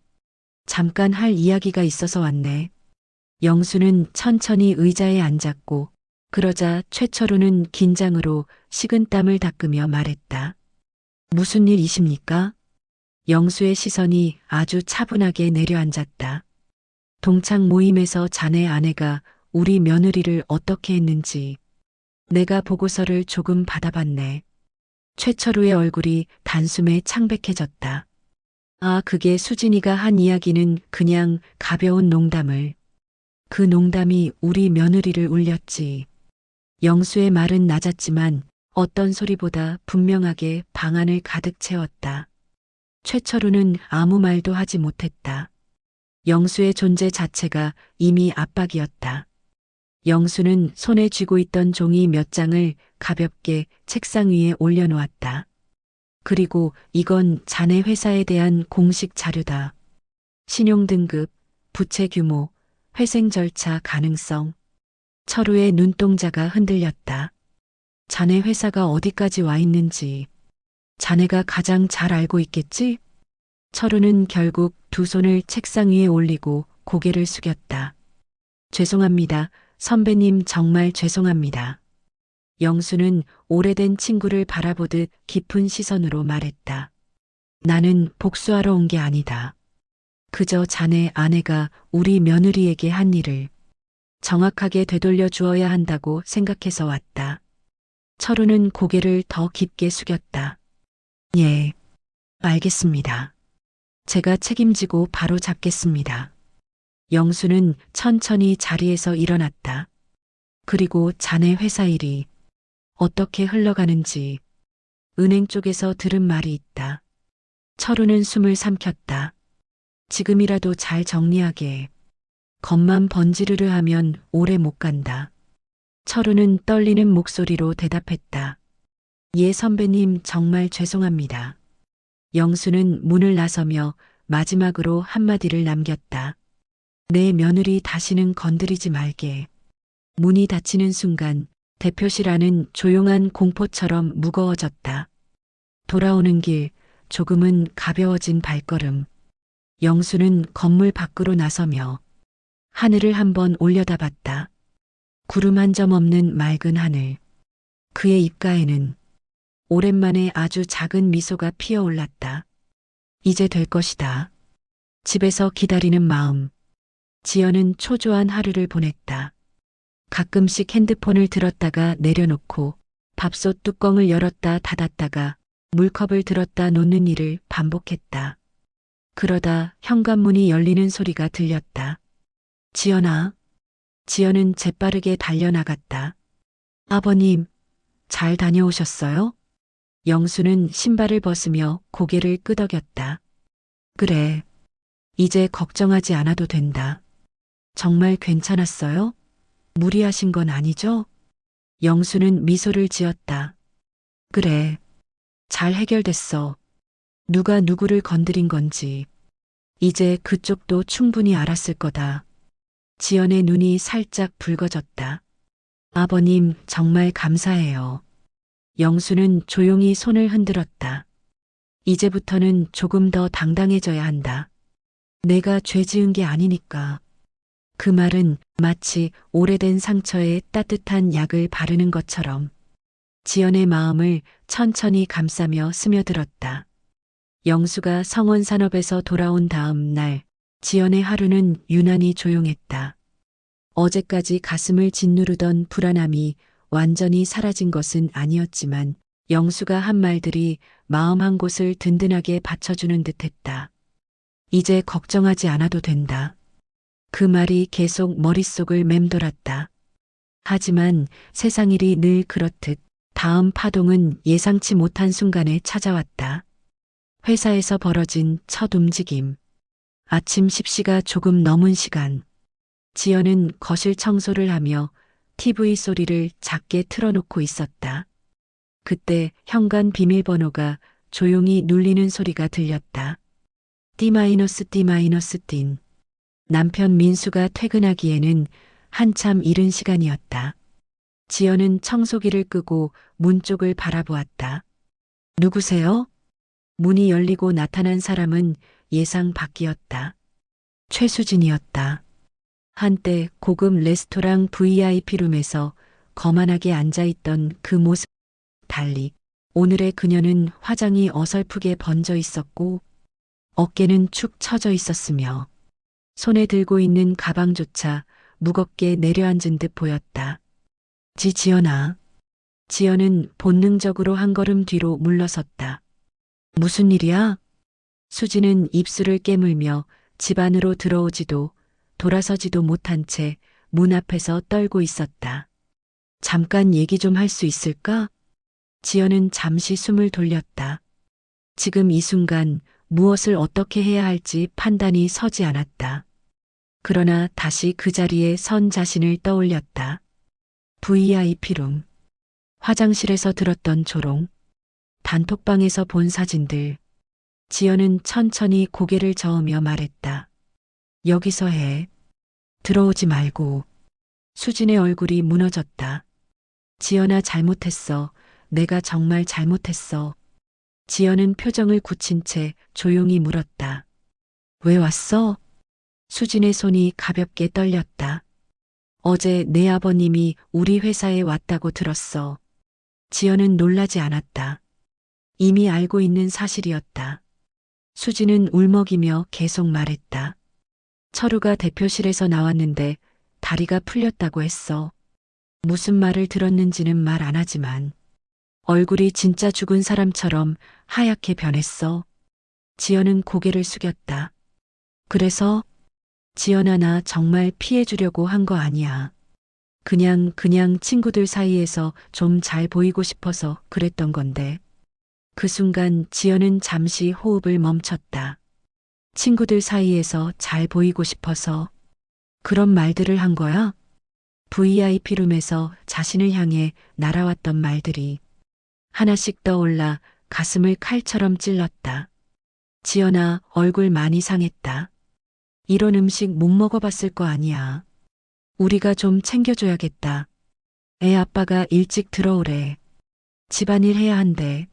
잠깐 할 이야기가 있어서 왔네. 영수는 천천히 의자에 앉았고 그러자 최철우는 긴장으로 식은땀을 닦으며 말했다. 무슨 일이십니까? 영수의 시선이 아주 차분하게 내려앉았다. 동창 모임에서 자네 아내가 우리 며느리를 어떻게 했는지 내가 보고서를 조금 받아봤네. 최철우의 얼굴이 단숨에 창백해졌다. 아, 그게 수진이가 한 이야기는 그냥 가벼운 농담을. 그 농담이 우리 며느리를 울렸지. 영수의 말은 낮았지만 어떤 소리보다 분명하게 방 안을 가득 채웠다. 최철우는 아무 말도 하지 못했다. 영수의 존재 자체가 이미 압박이었다. 영수는 손에 쥐고 있던 종이 몇 장을 가볍게 책상 위에 올려놓았다. 그리고 이건 자네 회사에 대한 공식 자료다. 신용등급, 부채 규모, 회생 절차 가능성. 철우의 눈동자가 흔들렸다. 자네 회사가 어디까지 와 있는지 자네가 가장 잘 알고 있겠지? 철우는 결국 두 손을 책상 위에 올리고 고개를 숙였다. 죄송합니다. 선배님 정말 죄송합니다. 영수는 오래된 친구를 바라보듯 깊은 시선으로 말했다. 나는 복수하러 온 게 아니다. 그저 자네 아내가 우리 며느리에게 한 일을 정확하게 되돌려 주어야 한다고 생각해서 왔다. 철우는 고개를 더 깊게 숙였다. 예, 알겠습니다. 제가 책임지고 바로 잡겠습니다. 영수는 천천히 자리에서 일어났다. 그리고 자네 회사 일이 어떻게 흘러가는지 은행 쪽에서 들은 말이 있다. 철우는 숨을 삼켰다. 지금이라도 잘 정리하게. 겉만 번지르르 하면 오래 못 간다. 철우는 떨리는 목소리로 대답했다. 예, 선배님, 정말 죄송합니다. 영수는 문을 나서며 마지막으로 한마디를 남겼다. 내 며느리 다시는 건드리지 말게. 문이 닫히는 순간 대표실 안은 조용한 공포처럼 무거워졌다. 돌아오는 길, 조금은 가벼워진 발걸음. 영수는 건물 밖으로 나서며 하늘을 한번 올려다봤다. 구름 한 점 없는 맑은 하늘. 그의 입가에는 오랜만에 아주 작은 미소가 피어올랐다. 이제 될 것이다. 집에서 기다리는 마음. 지연은 초조한 하루를 보냈다. 가끔씩 핸드폰을 들었다가 내려놓고 밥솥 뚜껑을 열었다 닫았다가 물컵을 들었다 놓는 일을 반복했다. 그러다 현관문이 열리는 소리가 들렸다. 지연아. 지연은 재빠르게 달려나갔다. 아버님, 잘 다녀오셨어요? 영수는 신발을 벗으며 고개를 끄덕였다. 그래. 이제 걱정하지 않아도 된다. 정말 괜찮았어요? 무리하신 건 아니죠? 영수는 미소를 지었다. 그래. 잘 해결됐어. 누가 누구를 건드린 건지. 이제 그쪽도 충분히 알았을 거다. 지연의 눈이 살짝 붉어졌다. 아버님, 정말 감사해요. 영수는 조용히 손을 흔들었다. 이제부터는 조금 더 당당해져야 한다. 내가 죄 지은 게 아니니까. 그 말은 마치 오래된 상처에 따뜻한 약을 바르는 것처럼 지연의 마음을 천천히 감싸며 스며들었다. 영수가 성원 산업에서 돌아온 다음 날, 지연의 하루는 유난히 조용했다. 어제까지 가슴을 짓누르던 불안함이 완전히 사라진 것은 아니었지만 영수가 한 말들이 마음 한 곳을 든든하게 받쳐주는 듯했다. 이제 걱정하지 않아도 된다. 그 말이 계속 머릿속을 맴돌았다. 하지만 세상 일이 늘 그렇듯 다음 파동은 예상치 못한 순간에 찾아왔다. 회사에서 벌어진 첫 움직임. 아침 10시가 조금 넘은 시간. 지연은 거실 청소를 하며 TV 소리를 작게 틀어놓고 있었다. 그때 현관 비밀번호가 조용히 눌리는 소리가 들렸다. D-D-딘. 남편 민수가 퇴근하기에는 한참 이른 시간이었다. 지연은 청소기를 끄고 문 쪽을 바라보았다. 누구세요? 문이 열리고 나타난 사람은 예상 밖이었다. 최수진이었다. 한때 고급 레스토랑 VIP룸에서 거만하게 앉아있던 그 모습 달리 오늘의 그녀는 화장이 어설프게 번져 있었고 어깨는 축 처져 있었으며 손에 들고 있는 가방조차 무겁게 내려앉은 듯 보였다. 지연아. 지연은 본능적으로 한 걸음 뒤로 물러섰다. 무슨 일이야? 수지는 입술을 깨물며 집 안으로 들어오지도 돌아서지도 못한 채 문 앞에서 떨고 있었다. 잠깐 얘기 좀 할 수 있을까? 지연은 잠시 숨을 돌렸다. 지금 이 순간 무엇을 어떻게 해야 할지 판단이 서지 않았다. 그러나 다시 그 자리에 선 자신을 떠올렸다. VIP룸. 화장실에서 들었던 조롱. 단톡방에서 본 사진들. 지연은 천천히 고개를 저으며 말했다. 여기서 해. 들어오지 말고. 수진의 얼굴이 무너졌다. 지연아, 잘못했어. 내가 정말 잘못했어. 지연은 표정을 굳힌 채 조용히 물었다. 왜 왔어? 수진의 손이 가볍게 떨렸다. 어제 내 아버님이 우리 회사에 왔다고 들었어. 지연은 놀라지 않았다. 이미 알고 있는 사실이었다. 수진은 울먹이며 계속 말했다. 철우가 대표실에서 나왔는데 다리가 풀렸다고 했어. 무슨 말을 들었는지는 말 안 하지만 얼굴이 진짜 죽은 사람처럼 하얗게 변했어. 지연은 고개를 숙였다. 그래서? 지연아, 나 정말 피해주려고 한 거 아니야. 그냥 친구들 사이에서 좀 잘 보이고 싶어서 그랬던 건데. 그 순간 지연은 잠시 호흡을 멈췄다. 친구들 사이에서 잘 보이고 싶어서 그런 말들을 한 거야? VIP룸에서 자신을 향해 날아왔던 말들이 하나씩 떠올라 가슴을 칼처럼 찔렀다. 지연아, 얼굴 많이 상했다. 이런 음식 못 먹어봤을 거 아니야. 우리가 좀 챙겨줘야겠다. 애 아빠가 일찍 들어오래. 집안일 해야 한대.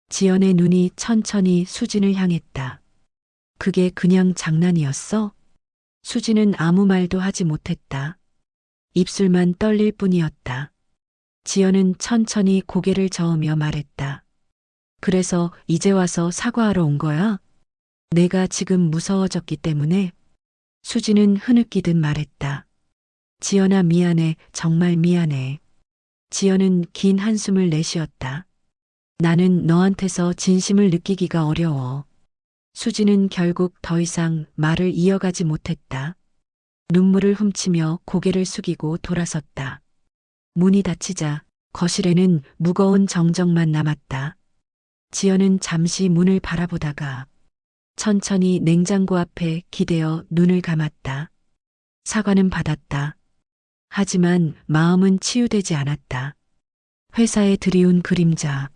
지연의 눈이 천천히 수진을 향했다. 그게 그냥 장난이었어? 수진은 아무 말도 하지 못했다. 입술만 떨릴 뿐이었다. 지연은 천천히 고개를 저으며 말했다. 그래서 이제 와서 사과하러 온 거야? 내가 지금 무서워졌기 때문에? 수진은 흐느끼듯 말했다. 지연아, 미안해. 정말 미안해. 지연은 긴 한숨을 내쉬었다. 나는 너한테서 진심을 느끼기가 어려워. 수진은 결국 더 이상 말을 이어가지 못했다. 눈물을 훔치며 고개를 숙이고 돌아섰다. 문이 닫히자 거실에는 무거운 정적만 남았다. 지연은 잠시 문을 바라보다가 천천히 냉장고 앞에 기대어 눈을 감았다. 사과는 받았다. 하지만 마음은 치유되지 않았다. 회사에 들이운 그림자.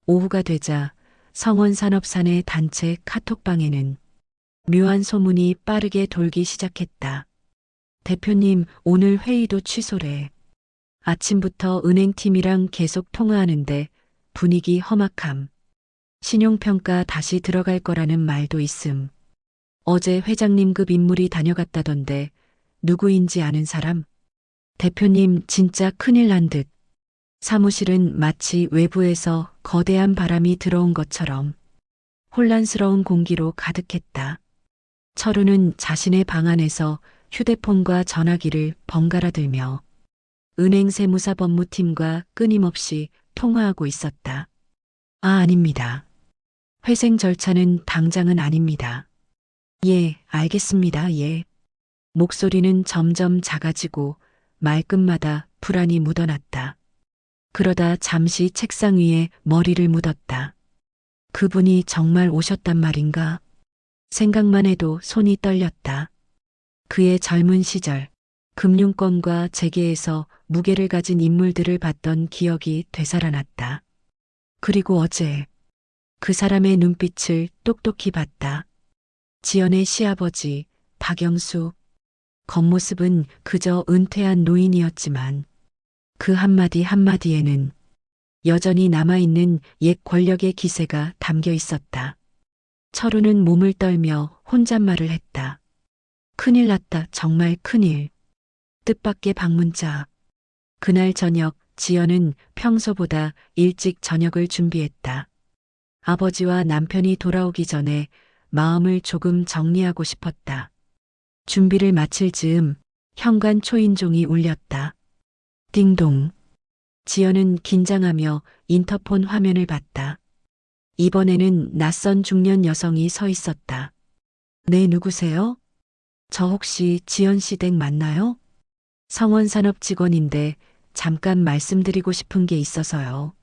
오후가 되자 성원산업사내 단체 카톡방에는 묘한 소문이 빠르게 돌기 시작했다. 대표님, 오늘 회의도 취소래. 아침부터 은행팀이랑 계속 통화하는데 분위기 험악함. 신용평가 다시 들어갈 거라는 말도 있음. 어제 회장님급 인물이 다녀갔다던데 누구인지 아는 사람? 대표님, 진짜 큰일 난 듯. 사무실은 마치 외부에서 거대한 바람이 들어온 것처럼 혼란스러운 공기로 가득했다. 철우는 자신의 방 안에서 휴대폰과 전화기를 번갈아 들며 은행 세무사법무팀과 끊임없이 통화하고 있었다. 아, 아닙니다. 회생 절차는 당장은 아닙니다. 예, 알겠습니다. 예. 목소리는 점점 작아지고 말끝마다 불안이 묻어났다. 그러다 잠시 책상 위에 머리를 묻었다. 그분이 정말 오셨단 말인가? 생각만 해도 손이 떨렸다. 그의 젊은 시절, 금융권과 재계에서 무게를 가진 인물들을 봤던 기억이 되살아났다. 그리고 어제 그 사람의 눈빛을 똑똑히 봤다. 지연의 시아버지 박영수. 겉모습은 그저 은퇴한 노인이었지만 그 한마디 한마디에는 여전히 남아있는 옛 권력의 기세가 담겨 있었다. 철우는 몸을 떨며 혼잣말을 했다. 큰일 났다. 정말 큰일. 뜻밖의 방문자. 그날 저녁 지연은 평소보다 일찍 저녁을 준비했다. 아버지와 남편이 돌아오기 전에 마음을 조금 정리하고 싶었다. 준비를 마칠 즈음 현관 초인종이 울렸다. 띵동. 지연은 긴장하며 인터폰 화면을 봤다. 이번에는 낯선 중년 여성이 서 있었다. 네, 누구세요? 저 혹시 지연 씨 댁 맞나요? 성원산업 직원인데 잠깐 말씀드리고 싶은 게 있어서요.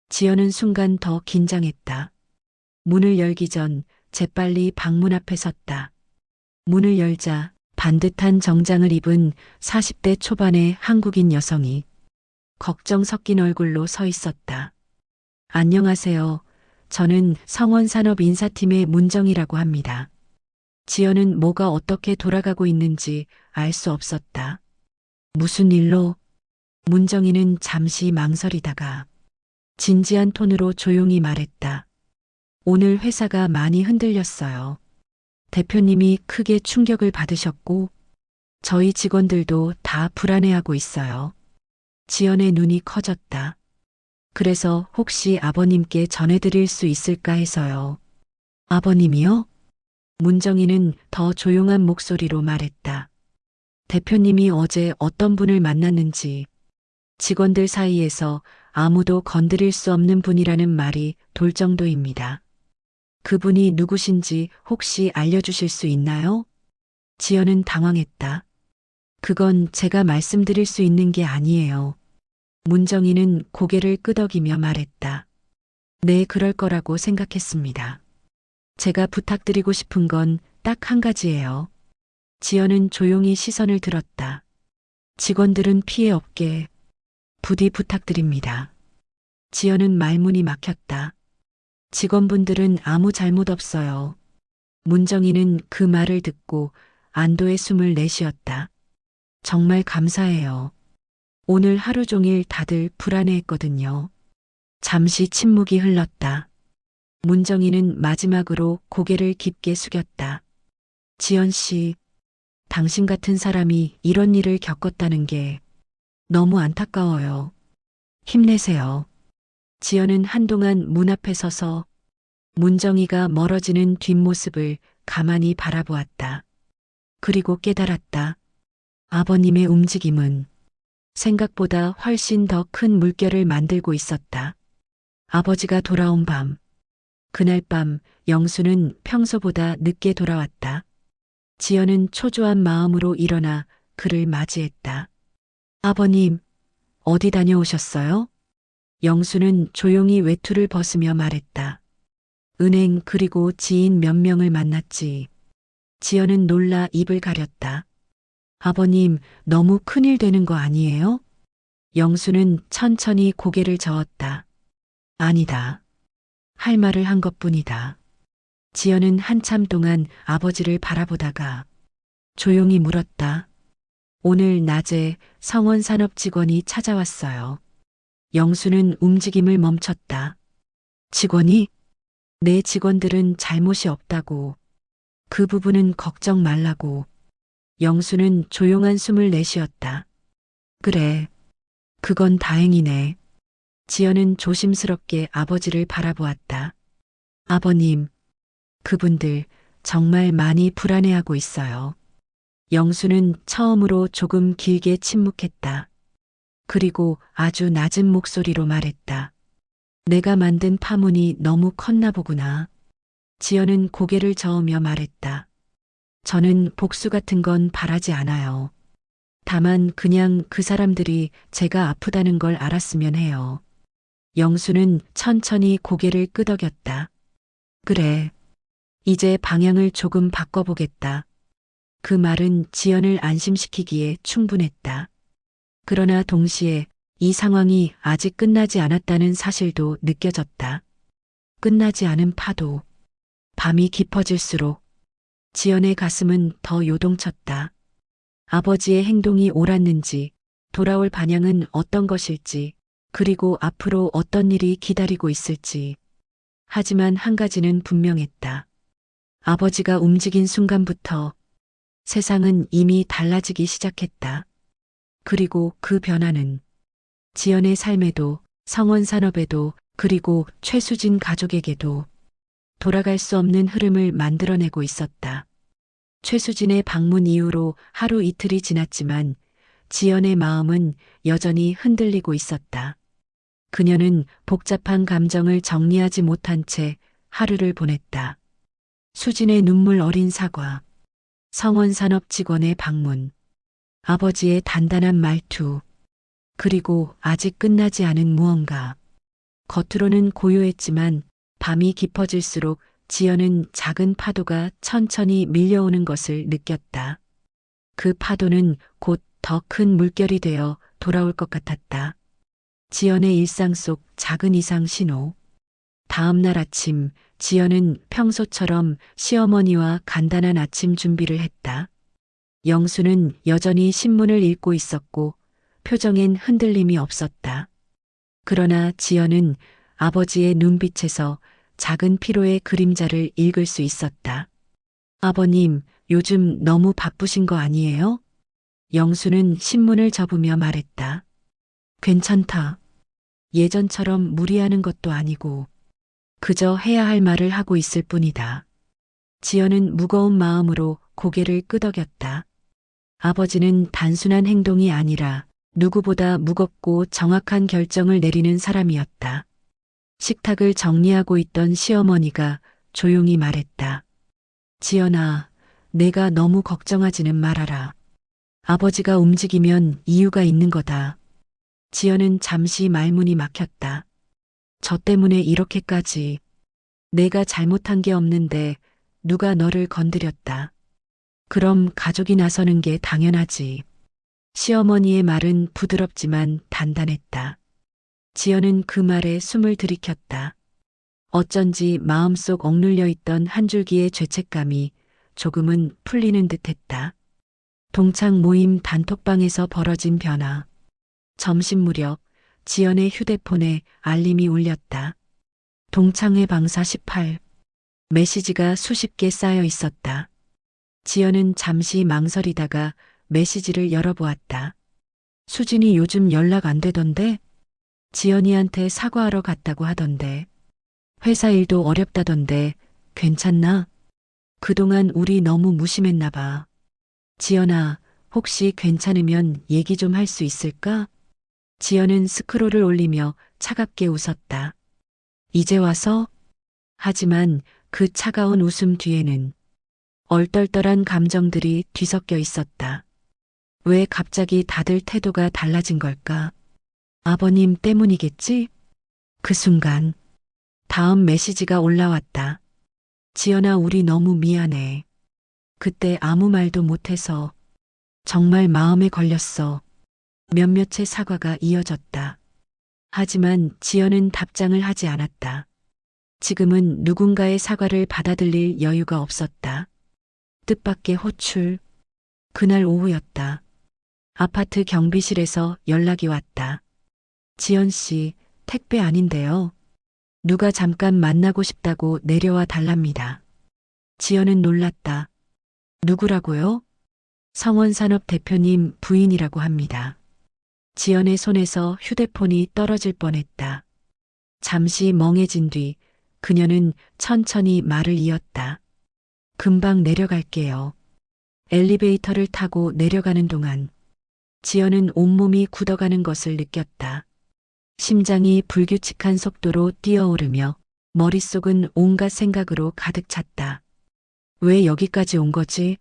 지연은 순간 더 긴장했다. 문을 열기 전 재빨리 방문 앞에 섰다. 문을 열자 반듯한 정장을 입은 40대 초반의 한국인 여성이 걱정 섞인 얼굴로 서 있었다. 안녕하세요. 저는 성원산업 인사팀의 문정이라고 합니다. 지연은 뭐가 어떻게 돌아가고 있는지 알 수 없었다. 무슨 일로? 문정이는 잠시 망설이다가 진지한 톤으로 조용히 말했다. 오늘 회사가 많이 흔들렸어요. 대표님이 크게 충격을 받으셨고 저희 직원들도 다 불안해하고 있어요. 지연의 눈이 커졌다. 그래서 혹시 아버님께 전해드릴 수 있을까 해서요. 아버님이요? 문정이는 더 조용한 목소리로 말했다. 대표님이 어제 어떤 분을 만났는지 직원들 사이에서 아무도 건드릴 수 없는 분이라는 말이 돌 정도입니다. 그분이 누구신지 혹시 알려주실 수 있나요? 지연은 당황했다. 그건 제가 말씀드릴 수 있는 게 아니에요. 문정이는 고개를 끄덕이며 말했다. 네, 그럴 거라고 생각했습니다. 제가 부탁드리고 싶은 건 딱 한 가지예요. 지연은 조용히 시선을 들었다. 직원들은 피해 없게 부디 부탁드립니다. 지연은 말문이 막혔다. 직원분들은 아무 잘못 없어요. 문정희는 그 말을 듣고 안도의 숨을 내쉬었다. 정말 감사해요. 오늘 하루 종일 다들 불안해했거든요. 잠시 침묵이 흘렀다. 문정희는 마지막으로 고개를 깊게 숙였다. 지연 씨, 당신 같은 사람이 이런 일을 겪었다는 게 너무 안타까워요. 힘내세요. 지연은 한동안 문 앞에 서서 문정희가 멀어지는 뒷모습을 가만히 바라보았다. 그리고 깨달았다. 아버님의 움직임은 생각보다 훨씬 더 큰 물결을 만들고 있었다. 아버지가 돌아온 밤. 그날 밤 영수는 평소보다 늦게 돌아왔다. 지연은 초조한 마음으로 일어나 그를 맞이했다. 아버님, 어디 다녀오셨어요? 영수는 조용히 외투를 벗으며 말했다. 은행 그리고 지인 몇 명을 만났지. 지연은 놀라 입을 가렸다. 아버님, 너무 큰일 되는 거 아니에요? 영수는 천천히 고개를 저었다. 아니다. 할 말을 한 것뿐이다. 지연은 한참 동안 아버지를 바라보다가 조용히 물었다. 오늘 낮에 성원 산업 직원이 찾아왔어요. 영수는 움직임을 멈췄다. 직원이? 내 직원들은 잘못이 없다고. 그 부분은 걱정 말라고. 영수는 조용한 숨을 내쉬었다. 그래. 그건 다행이네. 지연은 조심스럽게 아버지를 바라보았다. 아버님, 그분들 정말 많이 불안해하고 있어요. 영수는 처음으로 조금 길게 침묵했다. 그리고 아주 낮은 목소리로 말했다. 내가 만든 파문이 너무 컸나 보구나. 지연은 고개를 저으며 말했다. 저는 복수 같은 건 바라지 않아요. 다만 그냥 그 사람들이 제가 아프다는 걸 알았으면 해요. 영수는 천천히 고개를 끄덕였다. 그래. 이제 방향을 조금 바꿔보겠다. 그 말은 지연을 안심시키기에 충분했다. 그러나 동시에 이 상황이 아직 끝나지 않았다는 사실도 느껴졌다. 끝나지 않은 파도. 밤이 깊어질수록 지연의 가슴은 더 요동쳤다. 아버지의 행동이 옳았는지, 돌아올 반향은 어떤 것일지, 그리고 앞으로 어떤 일이 기다리고 있을지. 하지만 한 가지는 분명했다. 아버지가 움직인 순간부터 세상은 이미 달라지기 시작했다. 그리고 그 변화는 지연의 삶에도, 성원 산업에도, 그리고 최수진 가족에게도 돌아갈 수 없는 흐름을 만들어내고 있었다. 최수진의 방문 이후로 하루 이틀이 지났지만 지연의 마음은 여전히 흔들리고 있었다. 그녀는 복잡한 감정을 정리하지 못한 채 하루를 보냈다. 수진의 눈물 어린 사과, 성원 산업 직원의 방문, 아버지의 단단한 말투, 그리고 아직 끝나지 않은 무언가. 겉으로는 고요했지만 밤이 깊어질수록 지연은 작은 파도가 천천히 밀려오는 것을 느꼈다. 그 파도는 곧 더 큰 물결이 되어 돌아올 것 같았다. 지연의 일상 속 작은 이상 신호. 다음 날 아침, 지연은 평소처럼 시어머니와 간단한 아침 준비를 했다. 영수는 여전히 신문을 읽고 있었고 표정엔 흔들림이 없었다. 그러나 지연은 아버지의 눈빛에서 작은 피로의 그림자를 읽을 수 있었다. 아버님, 요즘 너무 바쁘신 거 아니에요? 영수는 신문을 접으며 말했다. 괜찮다. 예전처럼 무리하는 것도 아니고 그저 해야 할 말을 하고 있을 뿐이다. 지연은 무거운 마음으로 고개를 끄덕였다. 아버지는 단순한 행동이 아니라 누구보다 무겁고 정확한 결정을 내리는 사람이었다. 식탁을 정리하고 있던 시어머니가 조용히 말했다. 지연아, 내가 너무 걱정하지는 말아라. 아버지가 움직이면 이유가 있는 거다. 지연은 잠시 말문이 막혔다. 저 때문에 이렇게까지. 내가 잘못한 게 없는데 누가 너를 건드렸다. 그럼 가족이 나서는 게 당연하지. 시어머니의 말은 부드럽지만 단단했다. 지연은 그 말에 숨을 들이켰다. 어쩐지 마음속 억눌려 있던 한 줄기의 죄책감이 조금은 풀리는 듯했다. 동창 모임 단톡방에서 벌어진 변화. 점심 무렵 지연의 휴대폰에 알림이 울렸다. 동창회 방사 18. 메시지가 수십 개 쌓여 있었다. 지연은 잠시 망설이다가 메시지를 열어보았다. 수진이 요즘 연락 안 되던데? 지연이한테 사과하러 갔다고 하던데. 회사 일도 어렵다던데 괜찮나? 그동안 우리 너무 무심했나 봐. 지연아, 혹시 괜찮으면 얘기 좀 할 수 있을까? 지연은 스크롤을 올리며 차갑게 웃었다. 이제 와서? 하지만 그 차가운 웃음 뒤에는 얼떨떨한 감정들이 뒤섞여 있었다. 왜 갑자기 다들 태도가 달라진 걸까? 아버님 때문이겠지? 그 순간 다음 메시지가 올라왔다. 지연아, 우리 너무 미안해. 그때 아무 말도 못해서 정말 마음에 걸렸어. 몇몇의 사과가 이어졌다. 하지만 지연은 답장을 하지 않았다. 지금은 누군가의 사과를 받아들일 여유가 없었다. 뜻밖의 호출. 그날 오후였다. 아파트 경비실에서 연락이 왔다. 지연 씨, 택배 아닌데요. 누가 잠깐 만나고 싶다고 내려와 달랍니다. 지연은 놀랐다. 누구라고요? 성원산업 대표님 부인이라고 합니다. 지연의 손에서 휴대폰이 떨어질 뻔했다. 잠시 멍해진 뒤 그녀는 천천히 말을 이었다. 금방 내려갈게요. 엘리베이터를 타고 내려가는 동안 지연은 온몸이 굳어가는 것을 느꼈다. 심장이 불규칙한 속도로 뛰어오르며 머릿속은 온갖 생각으로 가득 찼다. 왜 여기까지 온 거지?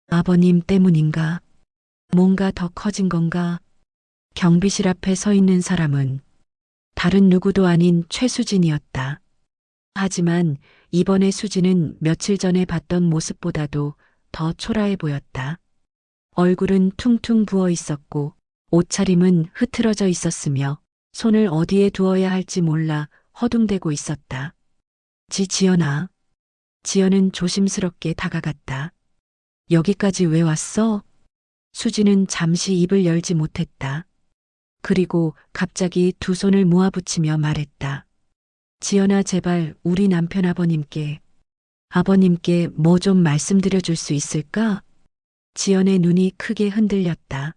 아버님 때문인가? 뭔가 더 커진 건가? 경비실 앞에 서 있는 사람은 다른 누구도 아닌 최수진이었다. 하지만 이번의 수진은 며칠 전에 봤던 모습보다도 더 초라해 보였다. 얼굴은 퉁퉁 부어 있었고 옷차림은 흐트러져 있었으며 손을 어디에 두어야 할지 몰라 허둥대고 있었다. 지연아. 지연은 조심스럽게 다가갔다. 여기까지 왜 왔어? 수진은 잠시 입을 열지 못했다. 그리고 갑자기 두 손을 모아붙이며 말했다. 지연아, 제발 우리 남편 아버님께 뭐 좀 말씀드려 줄 수 있을까? 지연의 눈이 크게 흔들렸다.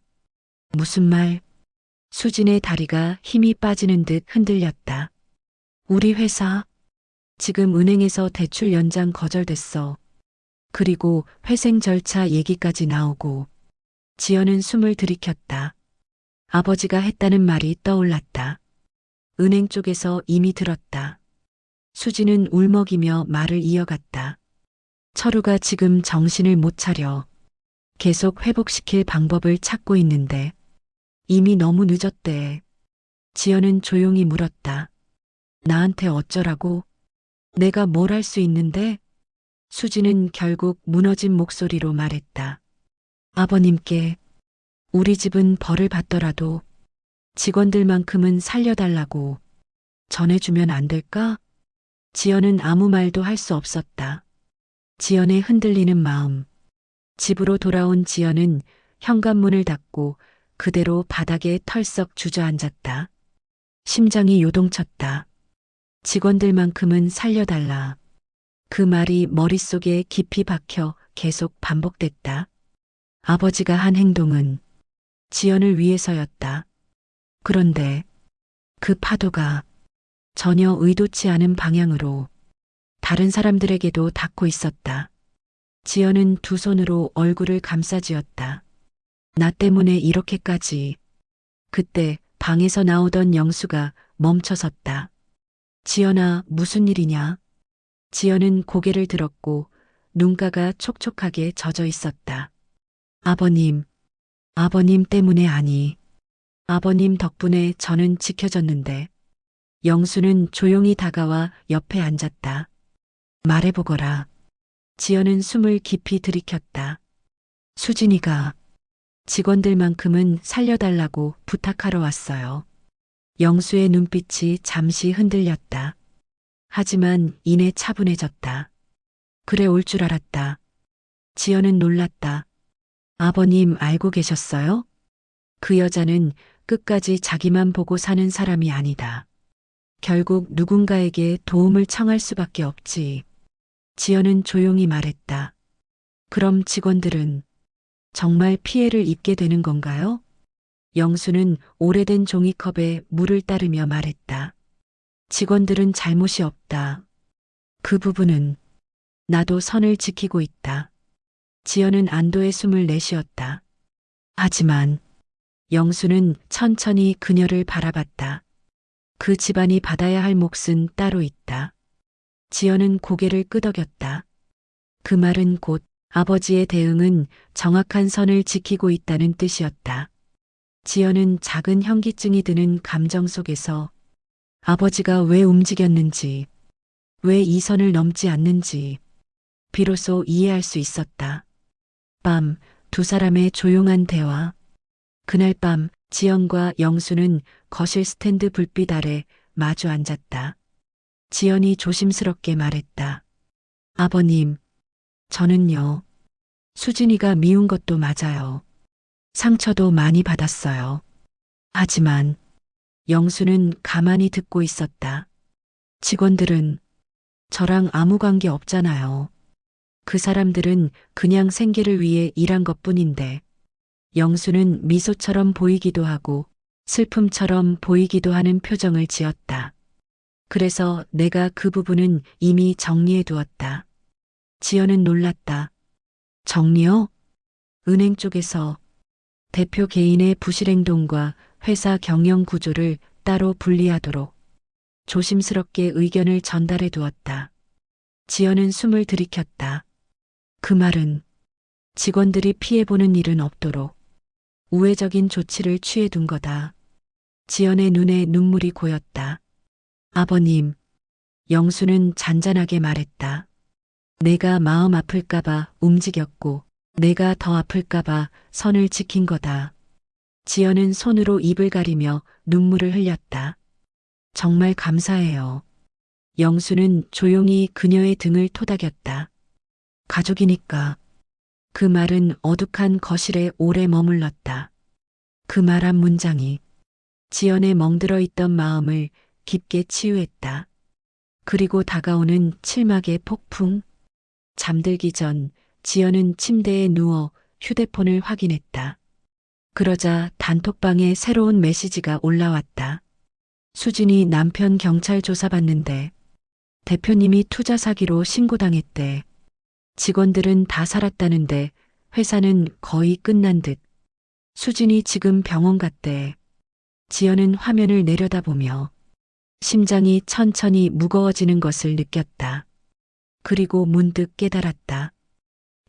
무슨 말? 수진의 다리가 힘이 빠지는 듯 흔들렸다. 우리 회사 지금 은행에서 대출 연장 거절됐어. 그리고 회생 절차 얘기까지 나오고. 지연은 숨을 들이켰다. 아버지가 했다는 말이 떠올랐다. 은행 쪽에서 이미 들었다. 수진은 울먹이며 말을 이어갔다. 철우가 지금 정신을 못 차려. 계속 회복시킬 방법을 찾고 있는데 이미 너무 늦었대. 지연은 조용히 물었다. 나한테 어쩌라고? 내가 뭘 할 수 있는데? 수진은 결국 무너진 목소리로 말했다. 아버님께 우리 집은 벌을 받더라도 직원들만큼은 살려달라고 전해주면 안 될까? 지연은 아무 말도 할 수 없었다. 지연의 흔들리는 마음. 집으로 돌아온 지연은 현관문을 닫고 그대로 바닥에 털썩 주저앉았다. 심장이 요동쳤다. 직원들만큼은 살려달라. 그 말이 머릿속에 깊이 박혀 계속 반복됐다. 아버지가 한 행동은 지연을 위해서였다. 그런데 그 파도가 전혀 의도치 않은 방향으로 다른 사람들에게도 닿고 있었다. 지연은 두 손으로 얼굴을 감싸쥐었다. 나 때문에 이렇게까지. 그때 방에서 나오던 영수가 멈춰섰다. 지연아, 무슨 일이냐? 지연은 고개를 들었고 눈가가 촉촉하게 젖어 있었다. 아버님 때문에 아니. 아버님 덕분에 저는 지켜졌는데. 영수는 조용히 다가와 옆에 앉았다. 말해보거라. 지연은 숨을 깊이 들이켰다. 수진이가 직원들만큼은 살려달라고 부탁하러 왔어요. 영수의 눈빛이 잠시 흔들렸다. 하지만 이내 차분해졌다. 그래 올 줄 알았다. 지연은 놀랐다. 아버님 알고 계셨어요? 그 여자는 끝까지 자기만 보고 사는 사람이 아니다. 결국 누군가에게 도움을 청할 수밖에 없지. 지연은 조용히 말했다. 그럼 직원들은 정말 피해를 입게 되는 건가요? 영수는 오래된 종이컵에 물을 따르며 말했다. 직원들은 잘못이 없다. 그 부분은 나도 선을 지키고 있다. 지연은 안도의 숨을 내쉬었다. 하지만 영수는 천천히 그녀를 바라봤다. 그 집안이 받아야 할 몫은 따로 있다. 지연은 고개를 끄덕였다. 그 말은 곧 아버지의 대응은 정확한 선을 지키고 있다는 뜻이었다. 지연은 작은 현기증이 드는 감정 속에서 아버지가 왜 움직였는지, 왜 이 선을 넘지 않는지 비로소 이해할 수 있었다. 밤, 두 사람의 조용한 대화. 그날 밤 지연과 영수는 거실 스탠드 불빛 아래 마주 앉았다. 지연이 조심스럽게 말했다. 아버님, 저는요. 수진이가 미운 것도 맞아요. 상처도 많이 받았어요. 하지만 영수는 가만히 듣고 있었다. 직원들은 저랑 아무 관계 없잖아요. 그 사람들은 그냥 생계를 위해 일한 것뿐인데 영수는 미소처럼 보이기도 하고 슬픔처럼 보이기도 하는 표정을 지었다. 그래서 내가 그 부분은 이미 정리해 두었다. 지연은 놀랐다. 정리요? 은행 쪽에서 대표 개인의 부실행동과 회사 경영 구조를 따로 분리하도록 조심스럽게 의견을 전달해 두었다. 지연은 숨을 들이켰다. 그 말은 직원들이 피해보는 일은 없도록 우회적인 조치를 취해 둔 거다. 지연의 눈에 눈물이 고였다. 아버님, 영수는 잔잔하게 말했다. 내가 마음 아플까봐 움직였고 내가 더 아플까봐 선을 지킨 거다. 지연은 손으로 입을 가리며 눈물을 흘렸다. 정말 감사해요. 영수는 조용히 그녀의 등을 토닥였다. 가족이니까. 그 말은 어둑한 거실에 오래 머물렀다. 그 말 한 문장이 지연의 멍들어 있던 마음을 깊게 치유했다. 그리고 다가오는 칠막의 폭풍. 잠들기 전 지연은 침대에 누워 휴대폰을 확인했다. 그러자 단톡방에 새로운 메시지가 올라왔다. 수진이 남편 경찰 조사받는데 대표님이 투자 사기로 신고당했대. 직원들은 다 살았다는데 회사는 거의 끝난 듯. 수진이 지금 병원 갔대. 지연은 화면을 내려다보며 심장이 천천히 무거워지는 것을 느꼈다. 그리고 문득 깨달았다.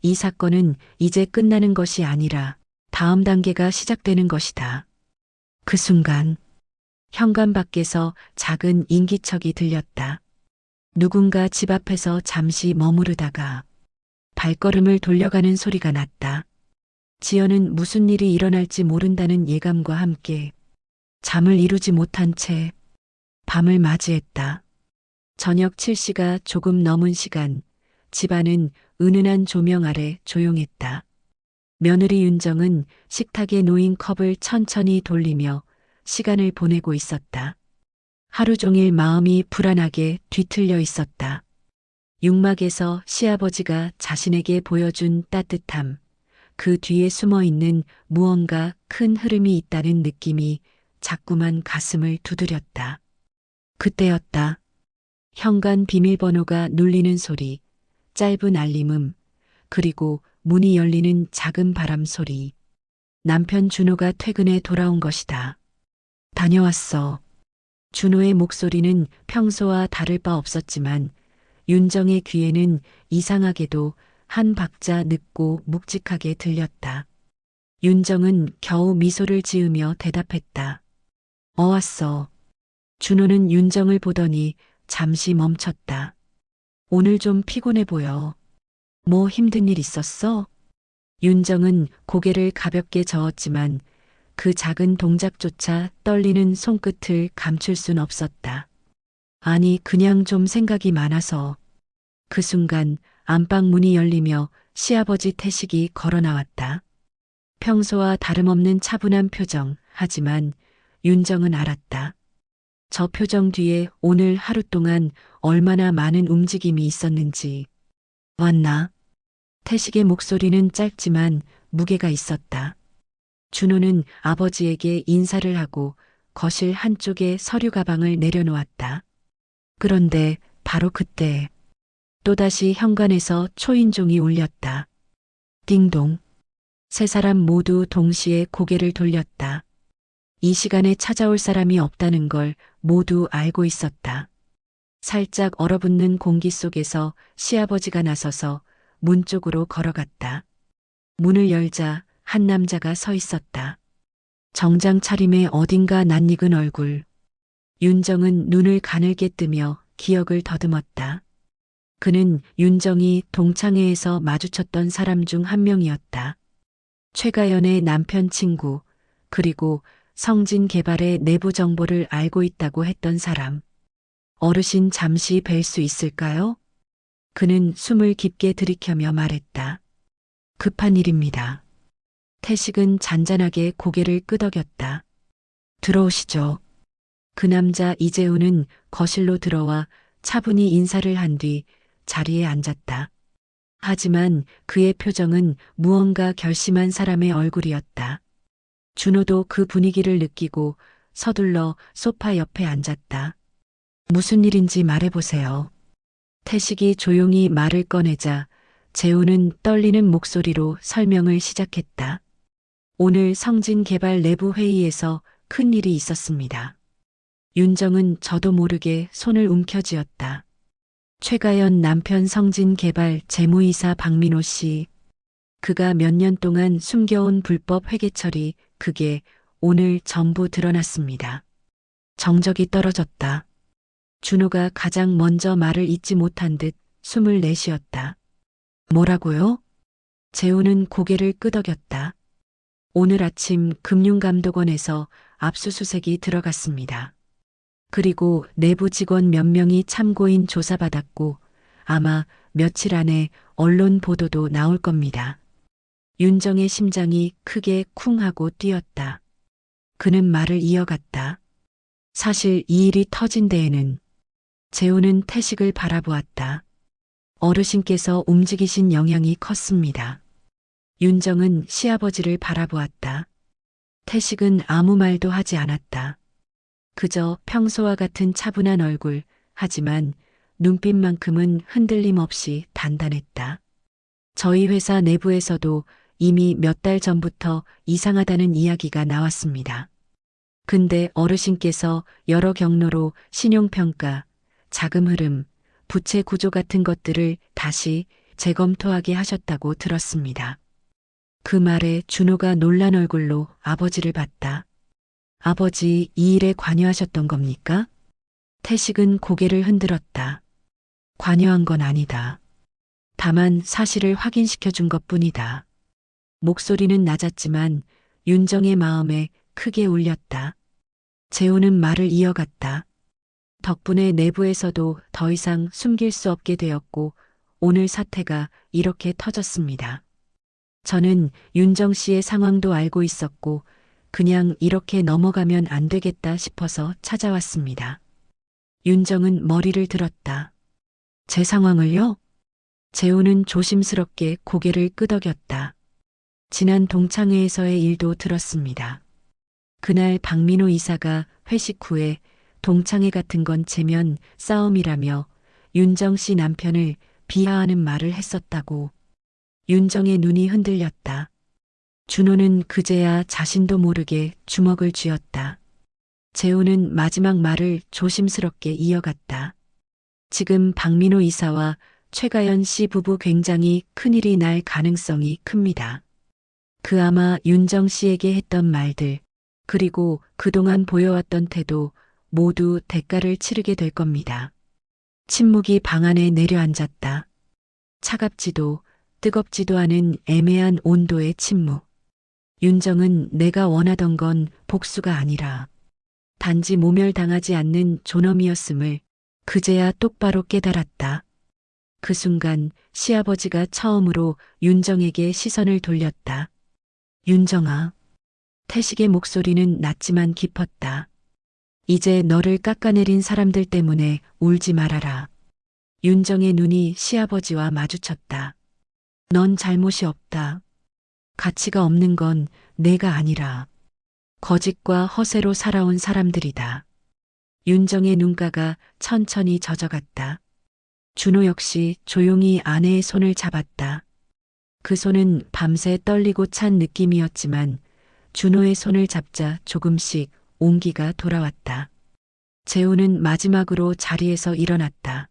이 사건은 이제 끝나는 것이 아니라 다음 단계가 시작되는 것이다. 그 순간 현관 밖에서 작은 인기척이 들렸다. 누군가 집 앞에서 잠시 머무르다가 발걸음을 돌려가는 소리가 났다. 지연은 무슨 일이 일어날지 모른다는 예감과 함께 잠을 이루지 못한 채 밤을 맞이했다. 저녁 7시가 조금 넘은 시간, 집안은 은은한 조명 아래 조용했다. 며느리 윤정은 식탁에 놓인 컵을 천천히 돌리며 시간을 보내고 있었다. 하루 종일 마음이 불안하게 뒤틀려 있었다. 육막에서 시아버지가 자신에게 보여준 따뜻함, 그 뒤에 숨어 있는 무언가 큰 흐름이 있다는 느낌이 자꾸만 가슴을 두드렸다. 그때였다. 현관 비밀번호가 눌리는 소리, 짧은 알림음, 그리고 문이 열리는 작은 바람 소리. 남편 준호가 퇴근해 돌아온 것이다. 다녀왔어. 준호의 목소리는 평소와 다를 바 없었지만 윤정의 귀에는 이상하게도 한 박자 늦고 묵직하게 들렸다. 윤정은 겨우 미소를 지으며 대답했다. 왔어. 준호는 윤정을 보더니 잠시 멈췄다. 오늘 좀 피곤해 보여. 뭐 힘든 일 있었어? 윤정은 고개를 가볍게 저었지만 그 작은 동작조차 떨리는 손끝을 감출 순 없었다. 아니, 그냥 좀 생각이 많아서. 그 순간 안방 문이 열리며 시아버지 태식이 걸어 나왔다. 평소와 다름없는 차분한 표정, 하지만 윤정은 알았다. 저 표정 뒤에 오늘 하루 동안 얼마나 많은 움직임이 있었는지. 왔나? 태식의 목소리는 짧지만 무게가 있었다. 준호는 아버지에게 인사를 하고 거실 한쪽에 서류 가방을 내려놓았다. 그런데 바로 그때 또다시 현관에서 초인종이 울렸다. 띵동. 세 사람 모두 동시에 고개를 돌렸다. 이 시간에 찾아올 사람이 없다는 걸 모두 알고 있었다. 살짝 얼어붙는 공기 속에서 시아버지가 나서서 문 쪽으로 걸어갔다. 문을 열자 한 남자가 서 있었다. 정장 차림에 어딘가 낯익은 얼굴. 윤정은 눈을 가늘게 뜨며 기억을 더듬었다. 그는 윤정이 동창회에서 마주쳤던 사람 중 한 명이었다. 최가연의 남편 친구, 그리고 성진 개발의 내부 정보를 알고 있다고 했던 사람. 어르신 잠시 뵐 수 있을까요? 그는 숨을 깊게 들이켜며 말했다. 급한 일입니다. 태식은 잔잔하게 고개를 끄덕였다. 들어오시죠. 그 남자 이재우는 거실로 들어와 차분히 인사를 한 뒤 자리에 앉았다. 하지만 그의 표정은 무언가 결심한 사람의 얼굴이었다. 준호도 그 분위기를 느끼고 서둘러 소파 옆에 앉았다. 무슨 일인지 말해보세요. 태식이 조용히 말을 꺼내자 재우는 떨리는 목소리로 설명을 시작했다. 오늘 성진개발 내부 회의에서 큰 일이 있었습니다. 윤정은 저도 모르게 손을 움켜쥐었다. 최가연 남편 성진개발 재무이사 박민호 씨. 그가 몇 년 동안 숨겨온 불법 회계 처리, 그게 오늘 전부 드러났습니다. 정적이 떨어졌다. 준호가 가장 먼저 말을 잇지 못한 듯 숨을 내쉬었다. 뭐라고요? 재우는 고개를 끄덕였다. 오늘 아침 금융감독원에서 압수수색이 들어갔습니다. 그리고 내부 직원 몇 명이 참고인 조사받았고 아마 며칠 안에 언론 보도도 나올 겁니다. 윤정의 심장이 크게 쿵 하고 뛰었다. 그는 말을 이어갔다. 사실 이 일이 터진 데에는 재우는 태식을 바라보았다. 어르신께서 움직이신 영향이 컸습니다. 윤정은 시아버지를 바라보았다. 태식은 아무 말도 하지 않았다. 그저 평소와 같은 차분한 얼굴, 하지만 눈빛만큼은 흔들림 없이 단단했다. 저희 회사 내부에서도 이미 몇 달 전부터 이상하다는 이야기가 나왔습니다. 근데 어르신께서 여러 경로로 신용평가, 자금 흐름, 부채 구조 같은 것들을 다시 재검토하게 하셨다고 들었습니다. 그 말에 준호가 놀란 얼굴로 아버지를 봤다. 아버지, 이 일에 관여하셨던 겁니까? 태식은 고개를 흔들었다. 관여한 건 아니다. 다만 사실을 확인시켜 준 것뿐이다. 목소리는 낮았지만 윤정의 마음에 크게 울렸다. 재우는 말을 이어갔다. 덕분에 내부에서도 더 이상 숨길 수 없게 되었고 오늘 사태가 이렇게 터졌습니다. 저는 윤정 씨의 상황도 알고 있었고 그냥 이렇게 넘어가면 안 되겠다 싶어서 찾아왔습니다. 윤정은 머리를 들었다. 제 상황을요? 재우는 조심스럽게 고개를 끄덕였다. 지난 동창회에서의 일도 들었습니다. 그날 박민호 이사가 회식 후에 동창회 같은 건 체면 싸움이라며 윤정 씨 남편을 비하하는 말을 했었다고. 윤정의 눈이 흔들렸다. 준호는 그제야 자신도 모르게 주먹을 쥐었다. 재우는 마지막 말을 조심스럽게 이어갔다. 지금 박민호 이사와 최가연 씨 부부 굉장히 큰일이 날 가능성이 큽니다. 그 아마 윤정 씨에게 했던 말들, 그리고 그동안 보여왔던 태도 모두 대가를 치르게 될 겁니다. 침묵이 방 안에 내려앉았다. 차갑지도 뜨겁지도 않은 애매한 온도의 침묵. 윤정은 내가 원하던 건 복수가 아니라 단지 모멸당하지 않는 존엄이었음을 그제야 똑바로 깨달았다. 그 순간 시아버지가 처음으로 윤정에게 시선을 돌렸다. 윤정아. 태식의 목소리는 낮지만 깊었다. 이제 너를 깎아내린 사람들 때문에 울지 말아라. 윤정의 눈이 시아버지와 마주쳤다. 넌 잘못이 없다. 가치가 없는 건 내가 아니라 거짓과 허세로 살아온 사람들이다. 윤정의 눈가가 천천히 젖어갔다. 준호 역시 조용히 아내의 손을 잡았다. 그 손은 밤새 떨리고 찬 느낌이었지만 준호의 손을 잡자 조금씩 온기가 돌아왔다. 재우는 마지막으로 자리에서 일어났다.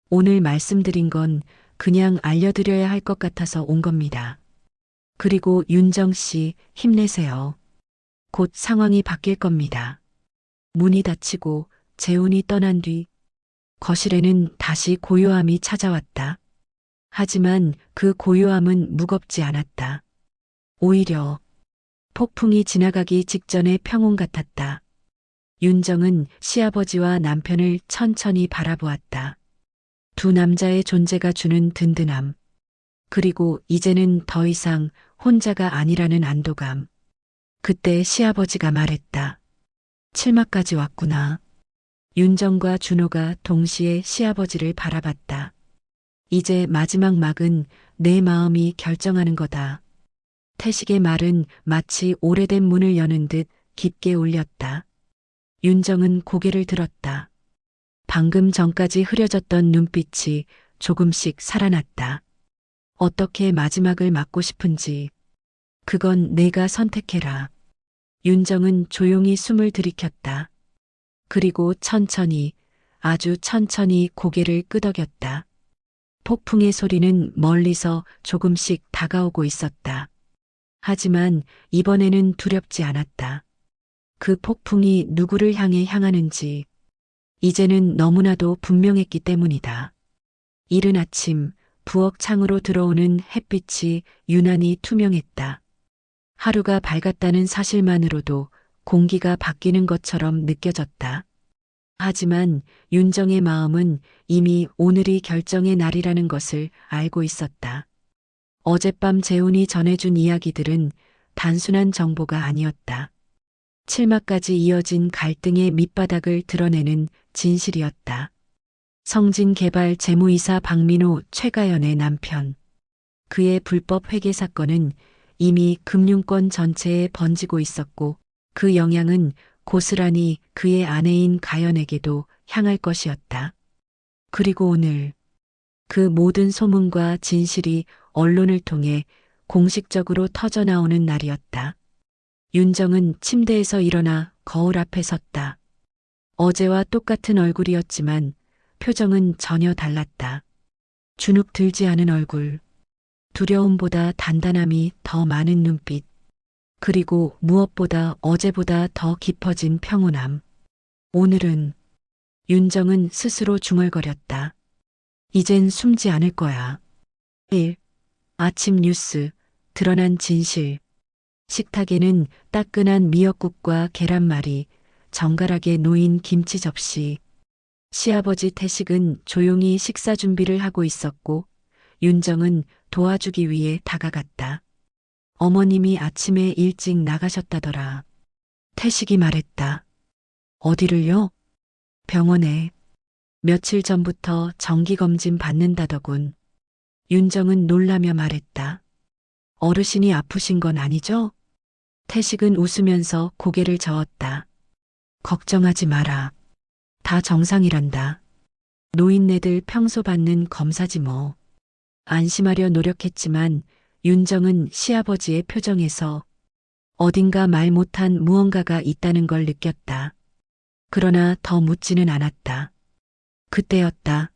오늘 말씀드린 건 그냥 알려드려야 할 것 같아서 온 겁니다. 그리고 윤정 씨 힘내세요. 곧 상황이 바뀔 겁니다. 문이 닫히고 재훈이 떠난 뒤 거실에는 다시 고요함이 찾아왔다. 하지만 그 고요함은 무겁지 않았다. 오히려 폭풍이 지나가기 직전의 평온 같았다. 윤정은 시아버지와 남편을 천천히 바라보았다. 두 남자의 존재가 주는 든든함. 그리고 이제는 더 이상 혼자가 아니라는 안도감. 그때 시아버지가 말했다. 칠막까지 왔구나. 윤정과 준호가 동시에 시아버지를 바라봤다. 이제 마지막 막은 내 마음이 결정하는 거다. 태식의 말은 마치 오래된 문을 여는 듯 깊게 울렸다. 윤정은 고개를 들었다. 방금 전까지 흐려졌던 눈빛이 조금씩 살아났다. 어떻게 마지막을 맞고 싶은지. 그건 내가 선택해라. 윤정은 조용히 숨을 들이켰다. 그리고 천천히, 아주 천천히 고개를 끄덕였다. 폭풍의 소리는 멀리서 조금씩 다가오고 있었다. 하지만 이번에는 두렵지 않았다. 그 폭풍이 누구를 향해 향하는지 이제는 너무나도 분명했기 때문이다. 이른 아침 부엌 창으로 들어오는 햇빛이 유난히 투명했다. 하루가 밝았다는 사실만으로도 공기가 바뀌는 것처럼 느껴졌다. 하지만 윤정의 마음은 이미 오늘이 결정의 날이라는 것을 알고 있었다. 어젯밤 재훈이 전해준 이야기들은 단순한 정보가 아니었다. 칠막까지 이어진 갈등의 밑바닥을 드러내는 진실이었다. 성진 개발 재무이사 박민호 최가연의 남편. 그의 불법 회계 사건은 이미 금융권 전체에 번지고 있었고 그 영향은 고스란히 그의 아내인 가연에게도 향할 것이었다. 그리고 오늘 그 모든 소문과 진실이 언론을 통해 공식적으로 터져나오는 날이었다. 윤정은 침대에서 일어나 거울 앞에 섰다. 어제와 똑같은 얼굴이었지만 표정은 전혀 달랐다. 주눅 들지 않은 얼굴, 두려움보다 단단함이 더 많은 눈빛, 그리고 무엇보다 어제보다 더 깊어진 평온함. 오늘은 윤정은 스스로 중얼거렸다. 이젠 숨지 않을 거야. 1. 아침 뉴스, 드러난 진실. 식탁에는 따끈한 미역국과 계란말이, 정갈하게 놓인 김치 접시. 시아버지 태식은 조용히 식사 준비를 하고 있었고 윤정은 도와주기 위해 다가갔다. 어머님이 아침에 일찍 나가셨다더라. 태식이 말했다. 어디를요? 병원에. 며칠 전부터 정기검진 받는다더군. 윤정은 놀라며 말했다. 어르신이 아프신 건 아니죠? 태식은 웃으면서 고개를 저었다. 걱정하지 마라. 다 정상이란다. 노인네들 평소 받는 검사지 뭐. 안심하려 노력했지만 윤정은 시아버지의 표정에서 어딘가 말 못한 무언가가 있다는 걸 느꼈다. 그러나 더 묻지는 않았다. 그때였다.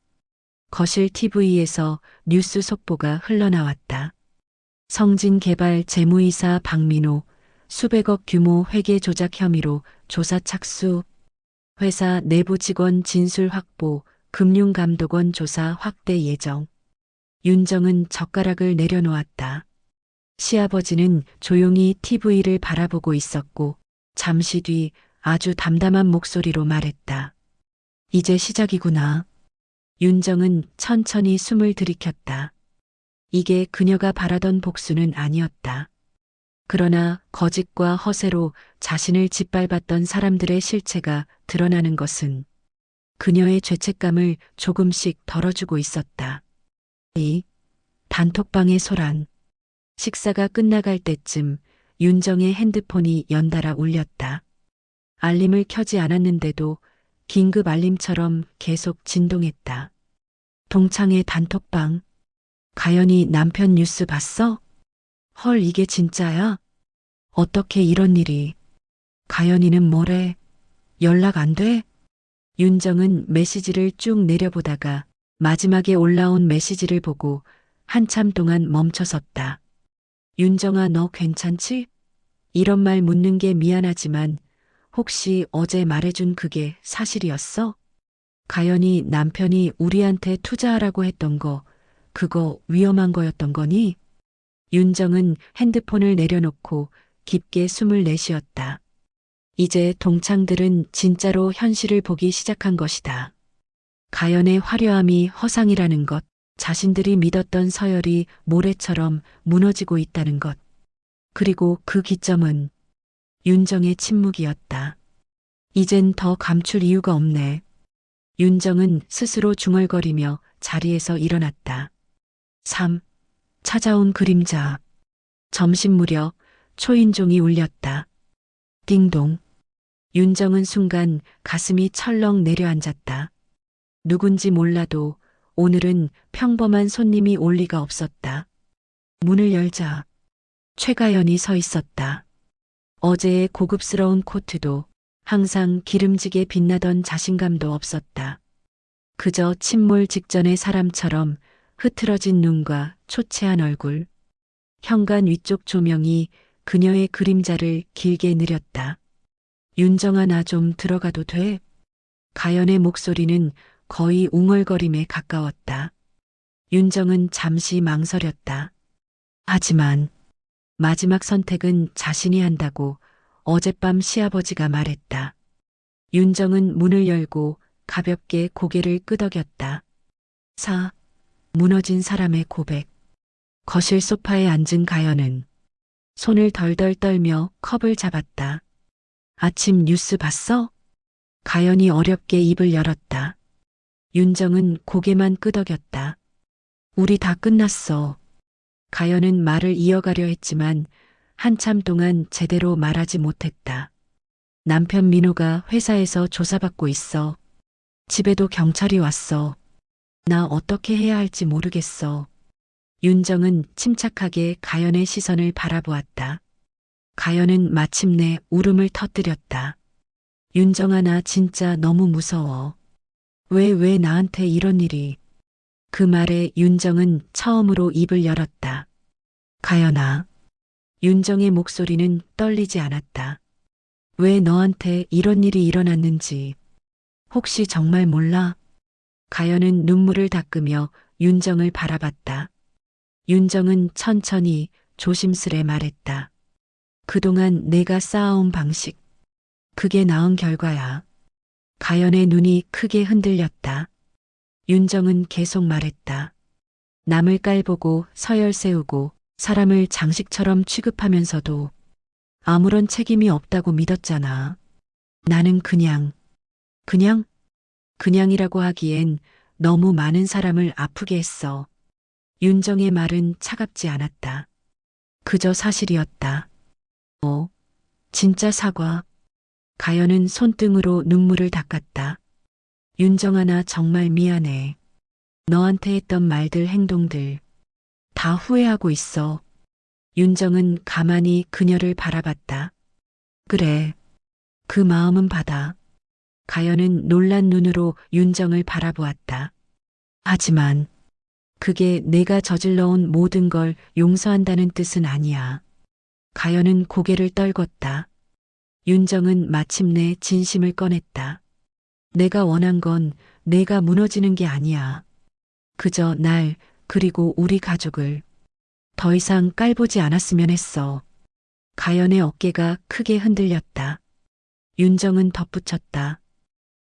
거실 TV에서 뉴스 속보가 흘러나왔다. 성진 개발 재무이사 박민호 수백억 규모 회계 조작 혐의로 조사 착수. 회사 내부 직원 진술 확보, 금융감독원 조사 확대 예정. 윤정은 젓가락을 내려놓았다. 시아버지는 조용히 TV를 바라보고 있었고 잠시 뒤 아주 담담한 목소리로 말했다. 이제 시작이구나. 윤정은 천천히 숨을 들이켰다. 이게 그녀가 바라던 복수는 아니었다. 그러나 거짓과 허세로 자신을 짓밟았던 사람들의 실체가 드러나는 것은 그녀의 죄책감을 조금씩 덜어주고 있었다. 이 단톡방의 소란. 식사가 끝나갈 때쯤 윤정의 핸드폰이 연달아 울렸다. 알림을 켜지 않았는데도 긴급 알림처럼 계속 진동했다. 동창의 단톡방. 가연이 남편 뉴스 봤어? 헐, 이게 진짜야? 어떻게 이런 일이? 가연이는 뭐래? 연락 안 돼? 윤정은 메시지를 쭉 내려보다가 마지막에 올라온 메시지를 보고 한참 동안 멈춰섰다. 윤정아, 너 괜찮지? 이런 말 묻는 게 미안하지만 혹시 어제 말해준 그게 사실이었어? 가연이 남편이 우리한테 투자하라고 했던 거, 그거 위험한 거였던 거니? 윤정은 핸드폰을 내려놓고 깊게 숨을 내쉬었다. 이제 동창들은 진짜로 현실을 보기 시작한 것이다. 가연의 화려함이 허상이라는 것, 자신들이 믿었던 서열이 모래처럼 무너지고 있다는 것. 그리고 그 기점은 윤정의 침묵이었다. 이젠 더 감출 이유가 없네. 윤정은 스스로 중얼거리며 자리에서 일어났다. 3. 찾아온 그림자. 점심 무렵 초인종이 울렸다. 띵동. 윤정은 순간 가슴이 철렁 내려앉았다. 누군지 몰라도 오늘은 평범한 손님이 올 리가 없었다. 문을 열자 최가연이 서 있었다. 어제의 고급스러운 코트도 항상 기름지게 빛나던 자신감도 없었다. 그저 침몰 직전의 사람처럼 흐트러진 눈과 초췌한 얼굴. 현관 위쪽 조명이 그녀의 그림자를 길게 느렸다. 윤정아, 나 좀 들어가도 돼? 가연의 목소리는 거의 웅얼거림에 가까웠다. 윤정은 잠시 망설였다. 하지만 마지막 선택은 자신이 한다고 어젯밤 시아버지가 말했다. 윤정은 문을 열고 가볍게 고개를 끄덕였다. 무너진 사람의 고백. 거실 소파에 앉은 가연은 손을 덜덜 떨며 컵을 잡았다. 아침 뉴스 봤어? 가연이 어렵게 입을 열었다. 윤정은 고개만 끄덕였다. 우리 다 끝났어. 가연은 말을 이어가려 했지만 한참 동안 제대로 말하지 못했다. 남편 민호가 회사에서 조사받고 있어. 집에도 경찰이 왔어. 나 어떻게 해야 할지 모르겠어. 윤정은 침착하게 가연의 시선을 바라보았다. 가연은 마침내 울음을 터뜨렸다. 윤정아, 나 진짜 너무 무서워. 왜 나한테 이런 일이. 그 말에 윤정은 처음으로 입을 열었다. 가연아. 윤정의 목소리는 떨리지 않았다. 왜 너한테 이런 일이 일어났는지 혹시 정말 몰라? 가연은 눈물을 닦으며 윤정을 바라봤다. 윤정은 천천히 조심스레 말했다. 그동안 내가 쌓아온 방식, 그게 낳은 결과야. 가연의 눈이 크게 흔들렸다. 윤정은 계속 말했다. 남을 깔보고 서열 세우고 사람을 장식처럼 취급하면서도 아무런 책임이 없다고 믿었잖아. 나는 그냥이라고 하기엔 너무 많은 사람을 아프게 했어. 윤정의 말은 차갑지 않았다. 그저 사실이었다. 진짜 사과. 가연은 손등으로 눈물을 닦았다. 윤정아, 나 정말 미안해. 너한테 했던 말들, 행동들 다 후회하고 있어. 윤정은 가만히 그녀를 바라봤다. 그래, 그 마음은 받아. 가연은 놀란 눈으로 윤정을 바라보았다. 하지만 그게 내가 저질러온 모든 걸 용서한다는 뜻은 아니야. 가연은 고개를 떨궜다. 윤정은 마침내 진심을 꺼냈다. 내가 원한 건 내가 무너지는 게 아니야. 그저 날, 그리고 우리 가족을 더 이상 깔보지 않았으면 했어. 가연의 어깨가 크게 흔들렸다. 윤정은 덧붙였다.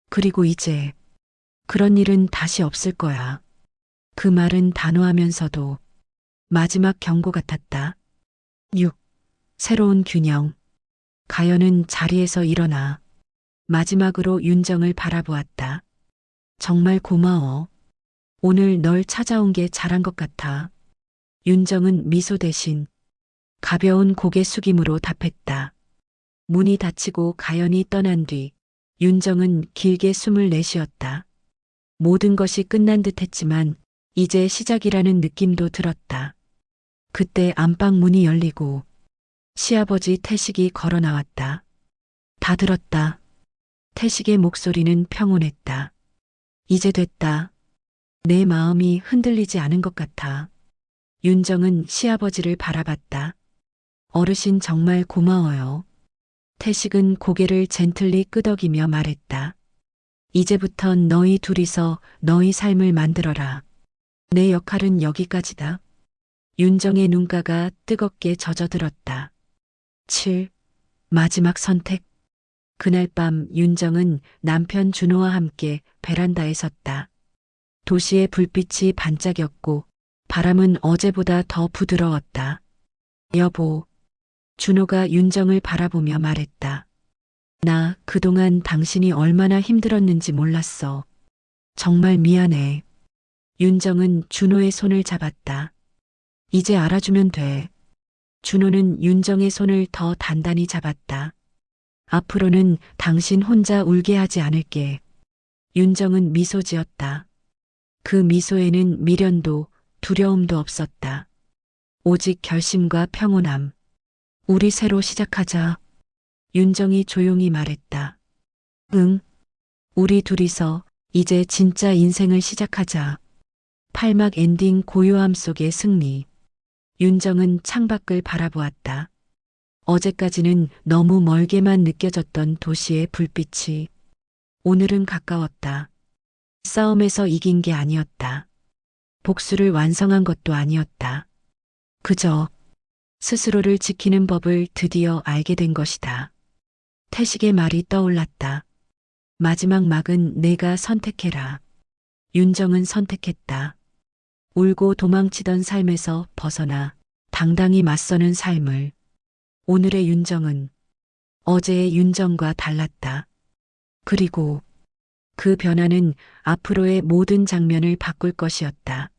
그리고 이제 그런 일은 다시 없을 거야. 그 말은 단호하면서도 마지막 경고 같았다. 6. 새로운 균형. 가연은 자리에서 일어나 마지막으로 윤정을 바라보았다. 정말 고마워. 오늘 널 찾아온 게 잘한 것 같아. 윤정은 미소 대신 가벼운 고개 숙임으로 답했다. 문이 닫히고 가연이 떠난 뒤 윤정은 길게 숨을 내쉬었다. 모든 것이 끝난 듯 했지만 이제 시작이라는 느낌도 들었다. 그때 안방 문이 열리고 시아버지 태식이 걸어 나왔다. 다 들었다. 태식의 목소리는 평온했다. 이제 됐다. 내 마음이 흔들리지 않은 것 같아. 윤정은 시아버지를 바라봤다. 어르신 정말 고마워요. 태식은 고개를 젠틀리 끄덕이며 말했다. 이제부턴 너희 둘이서 너희 삶을 만들어라. 내 역할은 여기까지다. 윤정의 눈가가 뜨겁게 젖어들었다. 7. 마지막 선택. 그날 밤 윤정은 남편 준호와 함께 베란다에 섰다. 도시의 불빛이 반짝였고 바람은 어제보다 더 부드러웠다. 여보. 준호가 윤정을 바라보며 말했다. 나 그동안 당신이 얼마나 힘들었는지 몰랐어. 정말 미안해. 윤정은 준호의 손을 잡았다. 이제 알아주면 돼. 준호는 윤정의 손을 더 단단히 잡았다. 앞으로는 당신 혼자 울게 하지 않을게. 윤정은 미소 지었다. 그 미소에는 미련도 두려움도 없었다. 오직 결심과 평온함. 우리 새로 시작하자. 윤정이 조용히 말했다. 응. 우리 둘이서 이제 진짜 인생을 시작하자. 8막 엔딩 고요함 속의 승리. 윤정은 창밖을 바라보았다. 어제까지는 너무 멀게만 느껴졌던 도시의 불빛이 오늘은 가까웠다. 싸움에서 이긴 게 아니었다. 복수를 완성한 것도 아니었다. 그저 스스로를 지키는 법을 드디어 알게 된 것이다. 태식의 말이 떠올랐다. 마지막 막은 내가 선택해라. 윤정은 선택했다. 울고 도망치던 삶에서 벗어나 당당히 맞서는 삶을. 오늘의 윤정은 어제의 윤정과 달랐다. 그리고 그 변화는 앞으로의 모든 장면을 바꿀 것이었다.